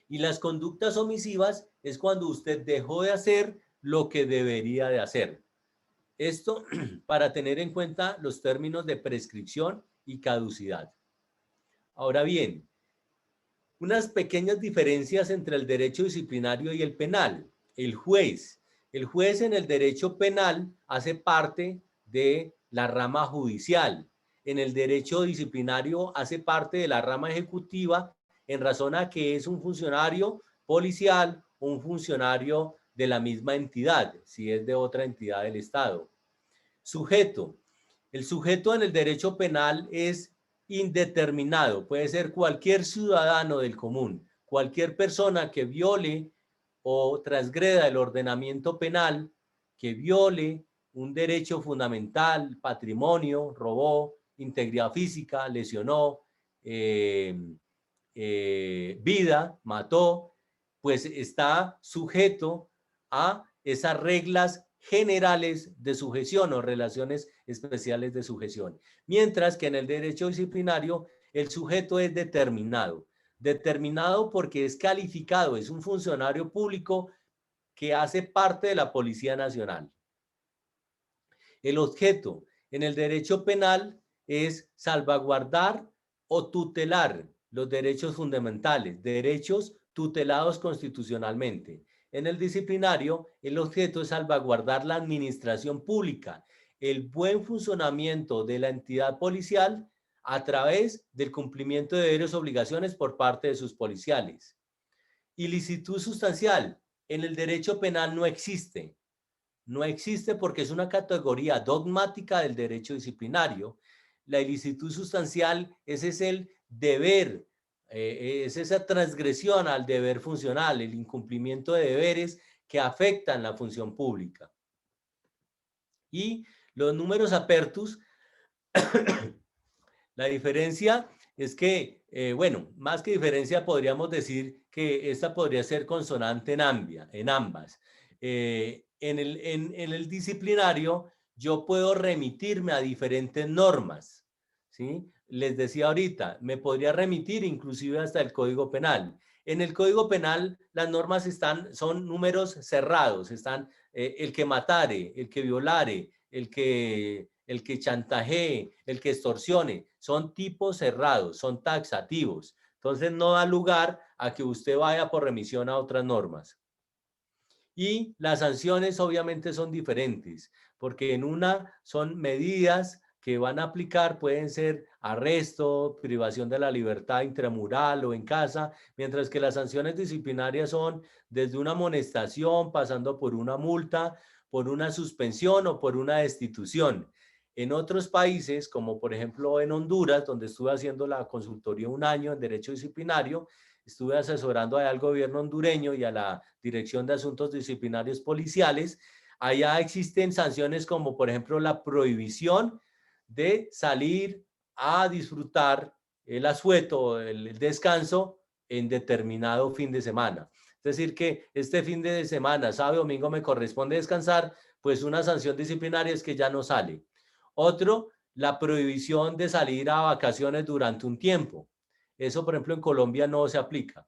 Y las conductas omisivas es cuando usted dejó de hacer lo que debería de hacer. Esto para tener en cuenta los términos de prescripción y caducidad. Ahora bien, unas pequeñas diferencias entre el derecho disciplinario y el penal. El juez en el derecho penal hace parte de la rama judicial. En el derecho disciplinario hace parte de la rama ejecutiva en razón a que es un funcionario policial o un funcionario de la misma entidad, si es de otra entidad del Estado. Sujeto. El sujeto en el derecho penal es indeterminado. Puede ser cualquier ciudadano del común, cualquier persona que viole o transgreda el ordenamiento penal, que viole un derecho fundamental, patrimonio, robó, integridad física, lesionó, vida, mató, pues está sujeto a esas reglas generales de sujeción o relaciones especiales de sujeción. Mientras que en el derecho disciplinario el sujeto es determinado. Determinado porque es calificado, es un funcionario público que hace parte de la Policía Nacional. El objeto en el derecho penal es salvaguardar o tutelar los derechos fundamentales, derechos tutelados constitucionalmente. En el disciplinario, el objeto es salvaguardar la administración pública, el buen funcionamiento de la entidad policial a través del cumplimiento de deberes y obligaciones por parte de sus policiales. Ilicitud sustancial en el derecho penal no existe. No existe porque es una categoría dogmática del derecho disciplinario. La ilicitud sustancial, ese es el deber Es esa transgresión al deber funcional, el incumplimiento de deberes que afectan la función pública. Y los números apertus, la diferencia es que, bueno, más que diferencia podríamos decir que esta podría ser consonante en ambas. En el disciplinario yo puedo remitirme a diferentes normas, ¿sí? Les decía ahorita, me podría remitir inclusive hasta el Código Penal. En el Código Penal las normas son números cerrados, están el que matare, el que violare, el que chantajee, el que extorsione, son tipos cerrados, son taxativos. Entonces no da lugar a que usted vaya por remisión a otras normas. Y las sanciones obviamente son diferentes, porque en una son medidas que van a aplicar, pueden ser arresto, privación de la libertad intramural o en casa, mientras que las sanciones disciplinarias son desde una amonestación, pasando por una multa, por una suspensión o por una destitución. En otros países, como por ejemplo en Honduras, donde estuve haciendo la consultoría un año en derecho disciplinario, estuve asesorando al gobierno hondureño y a la Dirección de Asuntos Disciplinarios Policiales. Allá existen sanciones como por ejemplo la prohibición de salir a disfrutar el asueto, el descanso en determinado fin de semana. Es decir, que este fin de semana, sábado y domingo, me corresponde descansar, pues una sanción disciplinaria es que ya no sale. Otro, la prohibición de salir a vacaciones durante un tiempo. Eso, por ejemplo, en Colombia no se aplica.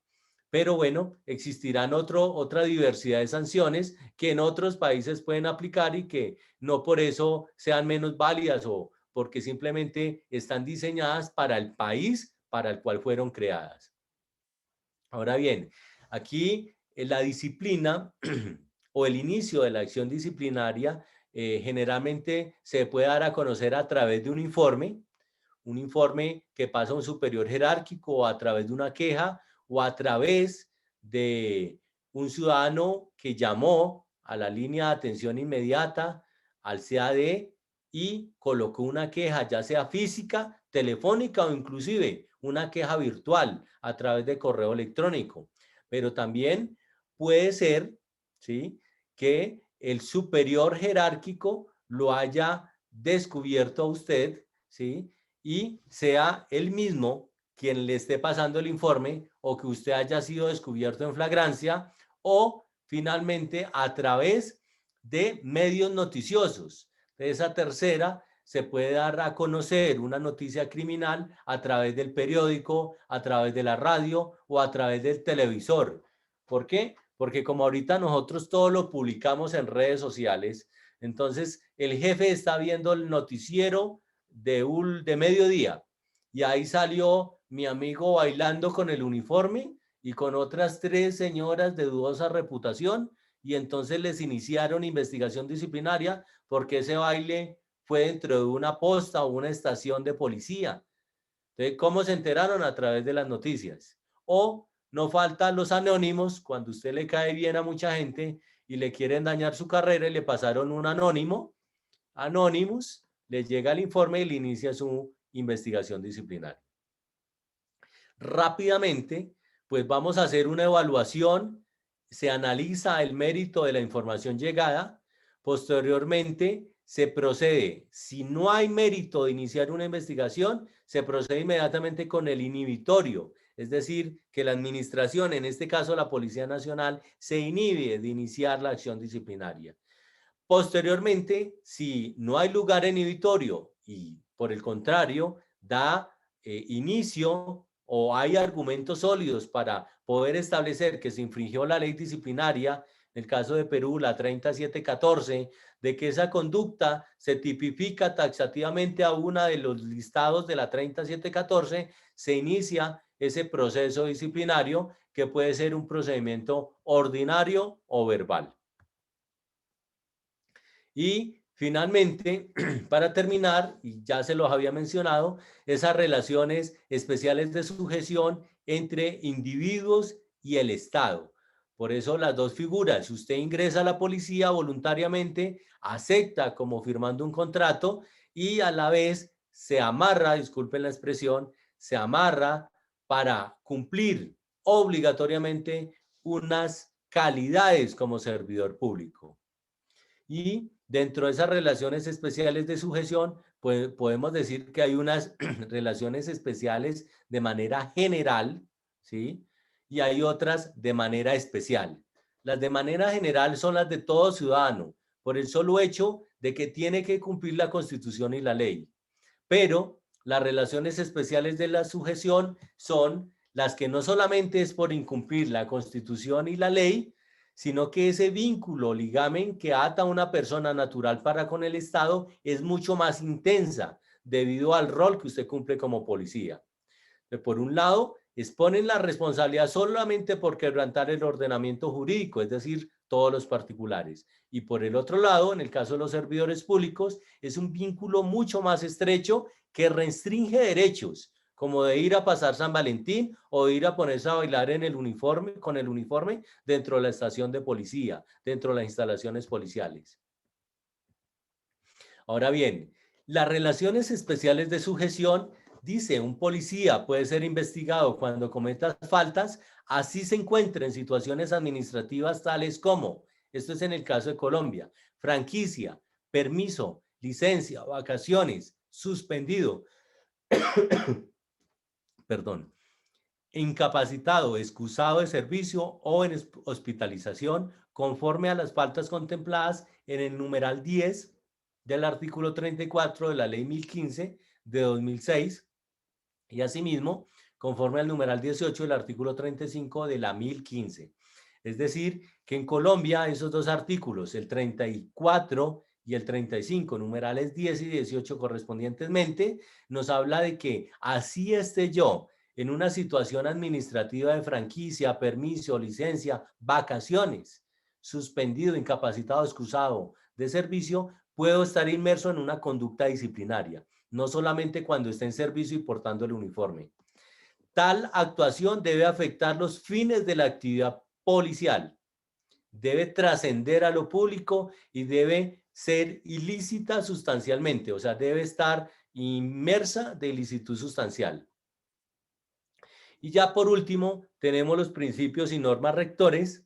Pero bueno, existirán otra diversidad de sanciones que en otros países pueden aplicar y que no por eso sean menos válidas o porque simplemente están diseñadas para el país para el cual fueron creadas. Ahora bien, aquí la disciplina o el inicio de la acción disciplinaria generalmente se puede dar a conocer a través de un informe que pasa a un superior jerárquico o a través de una queja o a través de un ciudadano que llamó a la línea de atención inmediata, al CAD, y colocó una queja, ya sea física, telefónica o inclusive una queja virtual a través de correo electrónico. Pero también puede ser, ¿sí?, que el superior jerárquico lo haya descubierto a usted, ¿sí?, y sea él mismo quien le esté pasando el informe o que usted haya sido descubierto en flagrancia o finalmente a través de medios noticiosos. De esa tercera se puede dar a conocer una noticia criminal a través del periódico, a través de la radio o a través del televisor. ¿Por qué? Porque como ahorita nosotros todo lo publicamos en redes sociales, entonces el jefe está viendo el noticiero de mediodía y ahí salió mi amigo bailando con el uniforme y con otras 3 señoras de dudosa reputación y entonces les iniciaron investigación disciplinaria porque ese baile fue dentro de una posta o una estación de policía. Entonces, ¿cómo se enteraron? A través de las noticias. O no faltan los anónimos, cuando usted le cae bien a mucha gente y le quieren dañar su carrera y le pasaron un Anonymous, le llega el informe y le inicia su investigación disciplinaria. Rápidamente, pues vamos a hacer una evaluación, se analiza el mérito de la información llegada, posteriormente se procede, si no hay mérito de iniciar una investigación, se procede inmediatamente con el inhibitorio, es decir, que la administración, en este caso la Policía Nacional, se inhibe de iniciar la acción disciplinaria. Posteriormente, si no hay lugar inhibitorio y por el contrario da inicio o hay argumentos sólidos para poder establecer que se infringió la ley disciplinaria, en el caso de Perú, la 3714, de que esa conducta se tipifica taxativamente a una de los listados de la 3714, se inicia ese proceso disciplinario que puede ser un procedimiento ordinario o verbal. Y finalmente, para terminar, y ya se los había mencionado, esas relaciones especiales de sujeción entre individuos y el Estado. Por eso las dos figuras, si usted ingresa a la policía voluntariamente, acepta como firmando un contrato y a la vez se amarra, disculpen la expresión, se amarra para cumplir obligatoriamente unas calidades como servidor público. Y dentro de esas relaciones especiales de sujeción, pues podemos decir que hay unas relaciones especiales de manera general, ¿sí? Y hay otras de manera especial. Las de manera general son las de todo ciudadano, por el solo hecho de que tiene que cumplir la Constitución y la ley. Pero las relaciones especiales de la sujeción son las que no solamente es por incumplir la Constitución y la ley, sino que ese vínculo, ligamen que ata a una persona natural para con el Estado es mucho más intensa debido al rol que usted cumple como policía. Por un lado, exponen la responsabilidad solamente por quebrantar el ordenamiento jurídico, es decir, todos los particulares. Y por el otro lado, en el caso de los servidores públicos, es un vínculo mucho más estrecho que restringe derechos, como de ir a pasar San Valentín o de ir a ponerse a bailar en el uniforme, con el uniforme dentro de la estación de policía, dentro de las instalaciones policiales. Ahora bien, las relaciones especiales de sujeción, dice, un policía puede ser investigado cuando cometa faltas, así se encuentra en situaciones administrativas tales como, esto es en el caso de Colombia, franquicia, permiso, licencia, vacaciones, suspendido, perdón, incapacitado, excusado de servicio o en hospitalización conforme a las faltas contempladas en el numeral 10 del artículo 34 de la ley 1015 de 2006 y asimismo conforme al numeral 18 del artículo 35 de la 1015. Es decir, que en Colombia esos dos artículos, el 34 y el 35, numerales 10 y 18 correspondientemente, nos habla de que así esté yo en una situación administrativa de franquicia, permiso, licencia, vacaciones, suspendido, incapacitado, excusado de servicio, puedo estar inmerso en una conducta disciplinaria, no solamente cuando esté en servicio y portando el uniforme. Tal actuación debe afectar los fines de la actividad policial, debe trascender a lo público y debe ser ilícita sustancialmente, o sea, debe estar inmersa de ilicitud sustancial. Y ya por último, tenemos los principios y normas rectores,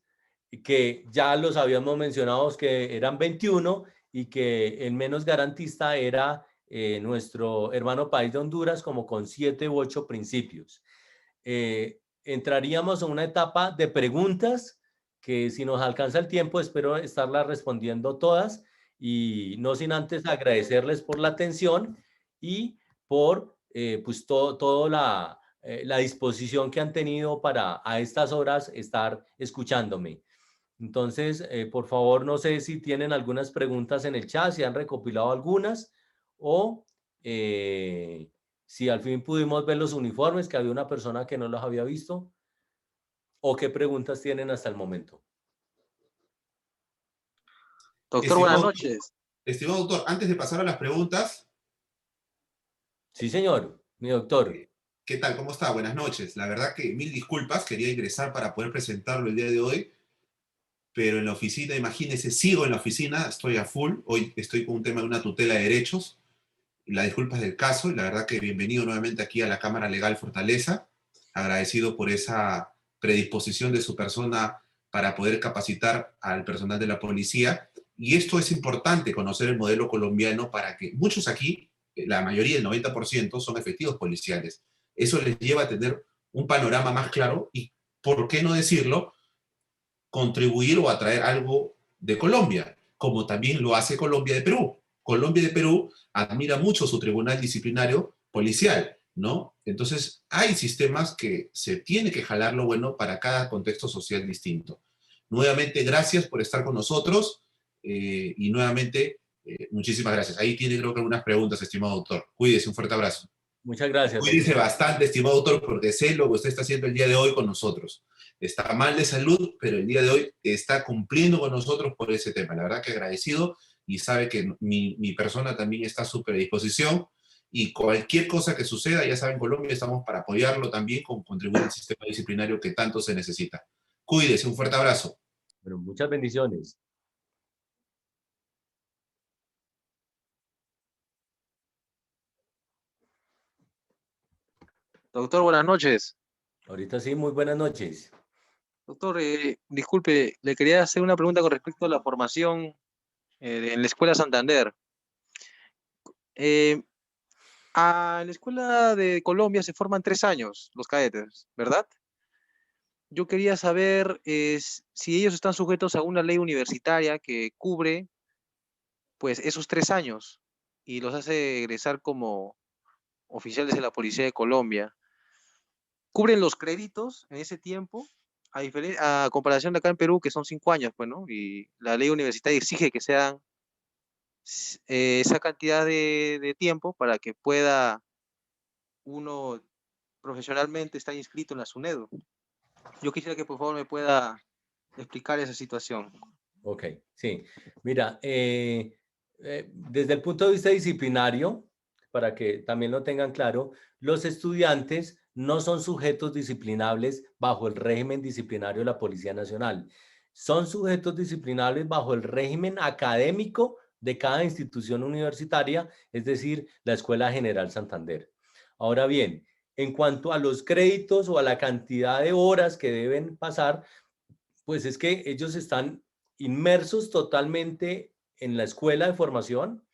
que ya los habíamos mencionado que eran 21 y que el menos garantista era nuestro hermano país de Honduras, como con 7 u 8 principios. Entraríamos a una etapa de preguntas que, si nos alcanza el tiempo, espero estarlas respondiendo todas, y no sin antes agradecerles por la atención y por pues toda la disposición que han tenido para a estas horas estar escuchándome. Entonces, por favor, no sé si tienen algunas preguntas en el chat, si han recopilado algunas, o si al fin pudimos ver los uniformes, que había una persona que no los había visto, o qué preguntas tienen hasta el momento. Doctor, buenas noches. Estimado doctor, antes de pasar a las preguntas. Sí, señor, mi doctor. ¿Qué tal? ¿Cómo está? Buenas noches. La verdad que mil disculpas, quería ingresar para poder presentarlo el día de hoy, pero en la oficina, imagínese, sigo en la oficina, estoy a full. Hoy estoy con un tema de una tutela de derechos. La disculpa es del caso, y la verdad que bienvenido nuevamente aquí a la Cámara Legal Fortaleza. Agradecido por esa predisposición de su persona para poder capacitar al personal de la policía. Y esto es importante, conocer el modelo colombiano, para que muchos aquí, la mayoría, el 90%, son efectivos policiales. Eso les lleva a tener un panorama más claro y, ¿por qué no decirlo?, contribuir o atraer algo de Colombia, como también lo hace Colombia de Perú. Colombia de Perú admira mucho su tribunal disciplinario policial, ¿no? Entonces, hay sistemas que se tiene que jalar lo bueno para cada contexto social distinto. Nuevamente, gracias por estar con nosotros y nuevamente, muchísimas gracias. Ahí tiene, creo que, algunas preguntas, estimado doctor. Cuídese, un fuerte abrazo. Muchas gracias. Cuídese bastante, estimado doctor, porque sé lo que usted está haciendo el día de hoy con nosotros. Está mal de salud, pero el día de hoy está cumpliendo con nosotros por ese tema. La verdad que agradecido, y sabe que mi persona también está a su predisposición, y cualquier cosa que suceda, ya saben, Colombia estamos para apoyarlo también, con contribuir al sistema disciplinario que tanto se necesita. Cuídese, un fuerte abrazo. Bueno, muchas bendiciones. Doctor, buenas noches. Ahorita sí, muy buenas noches. Doctor, disculpe, le quería hacer una pregunta con respecto a la formación en la Escuela Santander. En la Escuela de Colombia se forman 3 años los cadetes, ¿verdad? Yo quería saber si ellos están sujetos a una ley universitaria que cubre pues esos 3 años y los hace egresar como oficiales de la Policía de Colombia. ¿Cubren los créditos en ese tiempo? A comparación de acá en Perú, que son 5 años, pues, ¿no? Y la ley universitaria exige que sean esa cantidad de tiempo para que pueda uno profesionalmente estar inscrito en la SUNEDU. Yo quisiera que por favor me pueda explicar esa situación. Ok, sí. Mira, desde el punto de vista disciplinario, para que también lo tengan claro, los estudiantes no son sujetos disciplinables bajo el régimen disciplinario de la Policía Nacional. Son sujetos disciplinables bajo el régimen académico de cada institución universitaria, es decir, la Escuela General Santander. Ahora bien, en cuanto a los créditos o a la cantidad de horas que deben pasar, pues es que ellos están inmersos totalmente en la escuela de formación,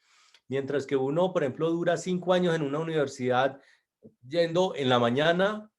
mientras que uno, por ejemplo, dura 5 años en una universidad yendo en la mañana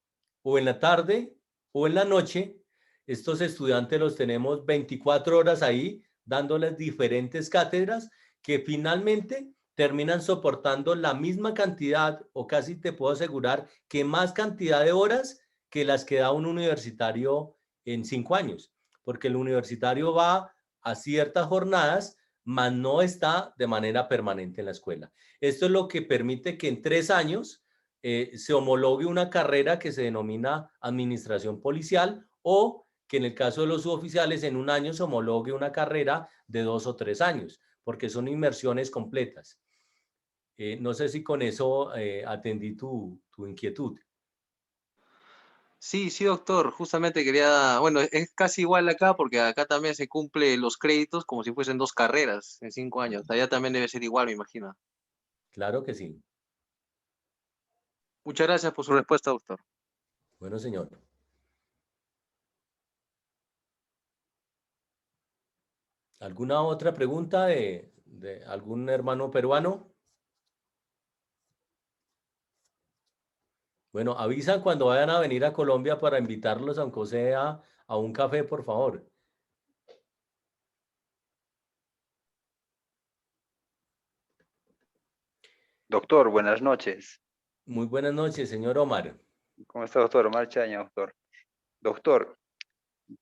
o en la tarde o en la noche. Estos estudiantes los tenemos 24 horas ahí dándoles diferentes cátedras que finalmente terminan soportando la misma cantidad, o casi te puedo asegurar que más cantidad de horas que las que da un universitario en 5 años, porque el universitario va a ciertas jornadas, mas no está de manera permanente en la escuela. Esto es lo que permite que en 3 años se homologue una carrera que se denomina administración policial, o que en el caso de los suboficiales en 1 año se homologue una carrera de 2 o 3 años, porque son inmersiones completas. No sé si con eso atendí tu inquietud. Sí, sí, doctor. Justamente quería, bueno, es casi igual acá porque acá también se cumple los créditos como si fuesen 2 carreras en 5 años. Allá también debe ser igual, me imagino. Claro que sí. Muchas gracias por su respuesta, doctor. Bueno, señor. ¿Alguna otra pregunta de algún hermano peruano? Bueno, avisan cuando vayan a venir a Colombia para invitarlos, aunque sea a un café, por favor. Doctor, buenas noches. Muy buenas noches, señor Omar. ¿Cómo está, doctor? Omar Chaña, doctor. Doctor,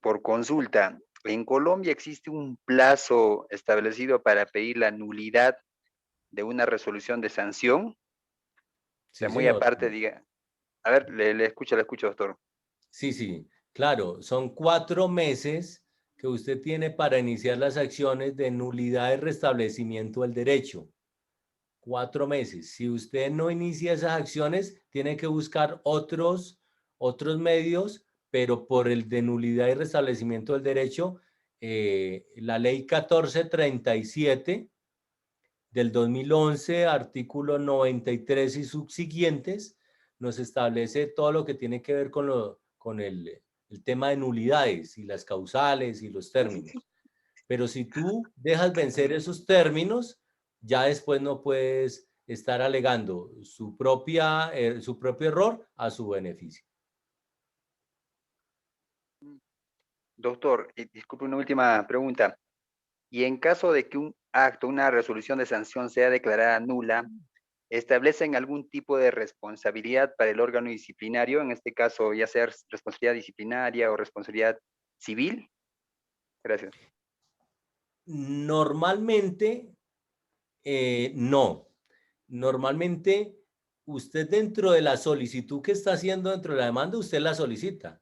por consulta, ¿en Colombia existe un plazo establecido para pedir la nulidad de una resolución de sanción? O sea, Sí, muy señor. aparte, diga. A ver, le escucho, doctor. Sí, claro, son 4 meses que usted tiene para iniciar las acciones de nulidad y restablecimiento del derecho. 4 meses. Si usted no inicia esas acciones, tiene que buscar otros medios, pero por el de nulidad y restablecimiento del derecho, la ley 1437 del 2011, artículo 93 y subsiguientes, nos establece todo lo que tiene que ver con el tema de nulidades y las causales y los términos. Pero si tú dejas vencer esos términos, ya después no puedes estar alegando su propio error a su beneficio. Doctor, disculpe una última pregunta. Y en caso de que un acto, una resolución de sanción sea declarada nula, ¿establecen algún tipo de responsabilidad para el órgano disciplinario? En este caso, ya sea responsabilidad disciplinaria o responsabilidad civil. Gracias. Normalmente, no. Normalmente, usted dentro de la solicitud que está haciendo dentro de la demanda, usted la solicita.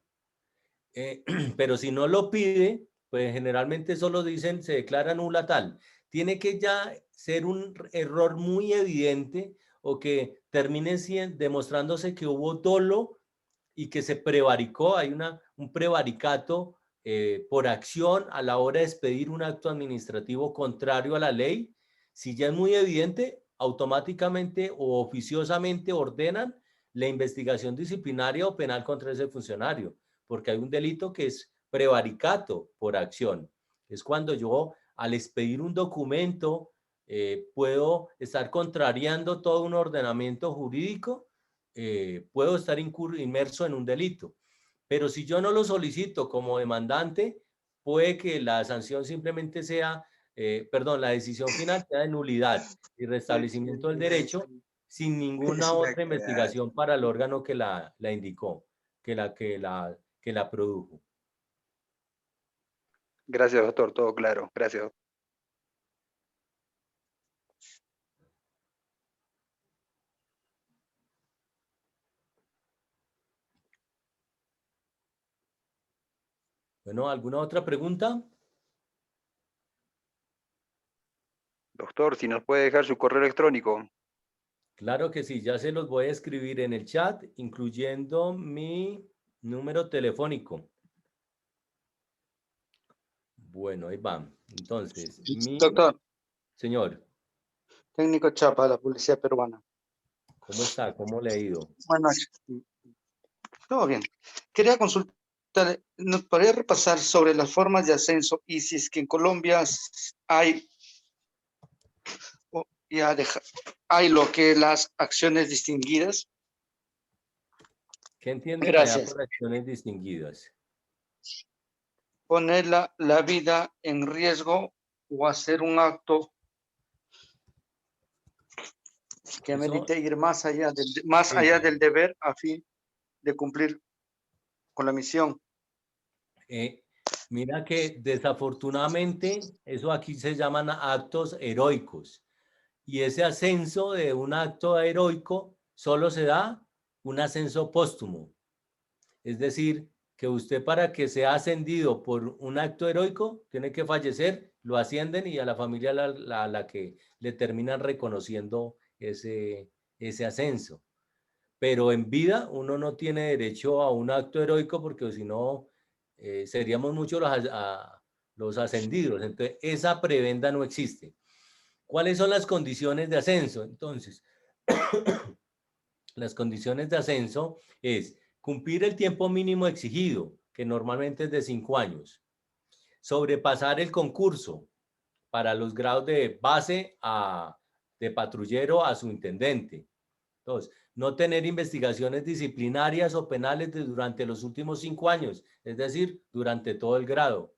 Pero si no lo pide, pues generalmente solo dicen se declara nula tal. Tiene que ya ser un error muy evidente o que termine demostrándose que hubo dolo y que se prevaricó. Hay un prevaricato por acción a la hora de expedir un acto administrativo contrario a la ley. Si ya es muy evidente, automáticamente o oficiosamente ordenan la investigación disciplinaria o penal contra ese funcionario, porque hay un delito que es prevaricato por acción. Es cuando yo, al expedir un documento, puedo estar contrariando todo un ordenamiento jurídico, puedo estar inmerso en un delito. Pero si yo no lo solicito como demandante, puede que la sanción simplemente sea, la decisión final sea de nulidad y restablecimiento del derecho sin ninguna otra investigación para el órgano que la indicó, que la produjo. Gracias, doctor, todo claro. Gracias, doctor. Bueno, ¿alguna otra pregunta? Doctor, si nos puede dejar su correo electrónico. Claro que sí, ya se los voy a escribir en el chat, incluyendo mi número telefónico. Bueno, ahí va. Entonces, Doctor, señor, técnico Chapa, la Policía Peruana. ¿cómo está? ¿Cómo le ha ido? Buenas noches. Todo bien. Quería consultar, ¿nos podría repasar sobre las formas de ascenso y si es que en Colombia hay, hay lo que las acciones distinguidas? ¿Qué entienden allá Gracias. por acciones distinguidas? Poner la vida en riesgo o hacer un acto que amerite ir más allá del deber a fin de cumplir con la misión. Mira que desafortunadamente eso aquí se llaman actos heroicos, y ese ascenso de un acto heroico solo se da un ascenso póstumo. Es decir, que usted, para que sea ascendido por un acto heroico, tiene que fallecer, lo ascienden y a la familia a la que le terminan reconociendo ese ascenso. Pero en vida uno no tiene derecho a un acto heroico, porque si no, seríamos muchos los ascendidos. Entonces, esa prebenda no existe. ¿Cuáles son las condiciones de ascenso? Entonces, las condiciones de ascenso es cumplir el tiempo mínimo exigido, que normalmente es de 5 años. Sobrepasar el concurso para los grados de base de patrullero a subintendente. Dos, no tener investigaciones disciplinarias o penales durante los últimos 5 años, es decir, durante todo el grado.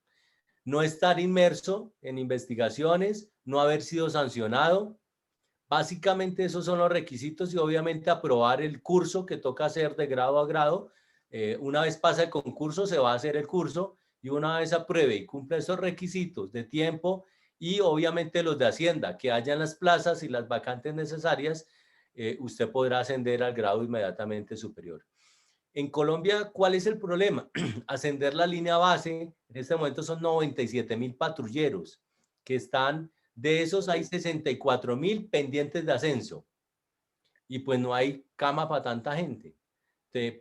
No estar inmerso en investigaciones, no haber sido sancionado. Básicamente esos son los requisitos, y obviamente aprobar el curso que toca hacer de grado a grado. Una vez pasa el concurso, se va a hacer el curso, y una vez apruebe y cumpla esos requisitos de tiempo y obviamente los de Hacienda, que hayan las plazas y las vacantes necesarias, usted podrá ascender al grado inmediatamente superior. En Colombia, ¿cuál es el problema? Ascender la línea base, en este momento son 97,000 patrulleros que están. De esos hay 64,000 pendientes de ascenso, y pues no hay cama para tanta gente,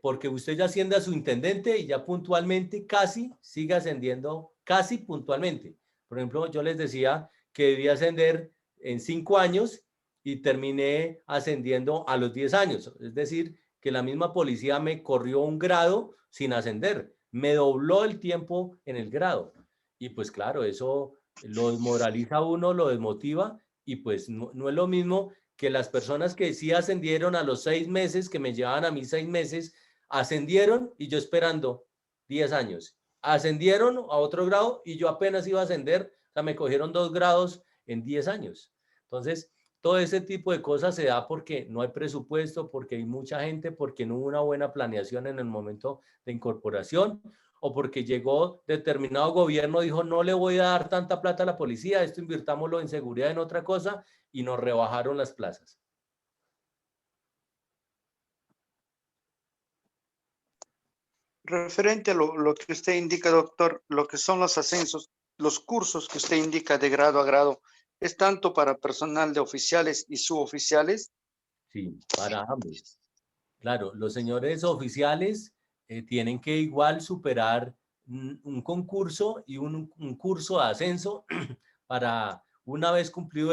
porque usted ya asciende a su intendente y ya puntualmente casi sigue ascendiendo, casi puntualmente. Por ejemplo, yo les decía que debía ascender en 5 años y terminé ascendiendo a los 10 años. Es decir, que la misma policía me corrió un grado sin ascender, me dobló el tiempo en el grado. Y pues claro, eso lo desmoraliza a uno, lo desmotiva, y pues no es lo mismo que las personas que sí ascendieron a los 6 meses, que me llevaban a mí 6 meses, ascendieron y yo esperando 10 años. Ascendieron a otro grado y yo apenas iba a ascender, o sea, me cogieron 2 grados en 10 años. Entonces, todo ese tipo de cosas se da porque no hay presupuesto, porque hay mucha gente, porque no hubo una buena planeación en el momento de incorporación, o porque llegó determinado gobierno, dijo, no le voy a dar tanta plata a la policía, esto invirtámoslo en seguridad, en otra cosa, y nos rebajaron las plazas. Referente a lo que usted indica, doctor, lo que son los ascensos, los cursos que usted indica de grado a grado, ¿es tanto para personal de oficiales y suboficiales? Sí, para ambos. Claro, los señores oficiales tienen que igual superar un concurso y un curso de ascenso para, una vez cumplido el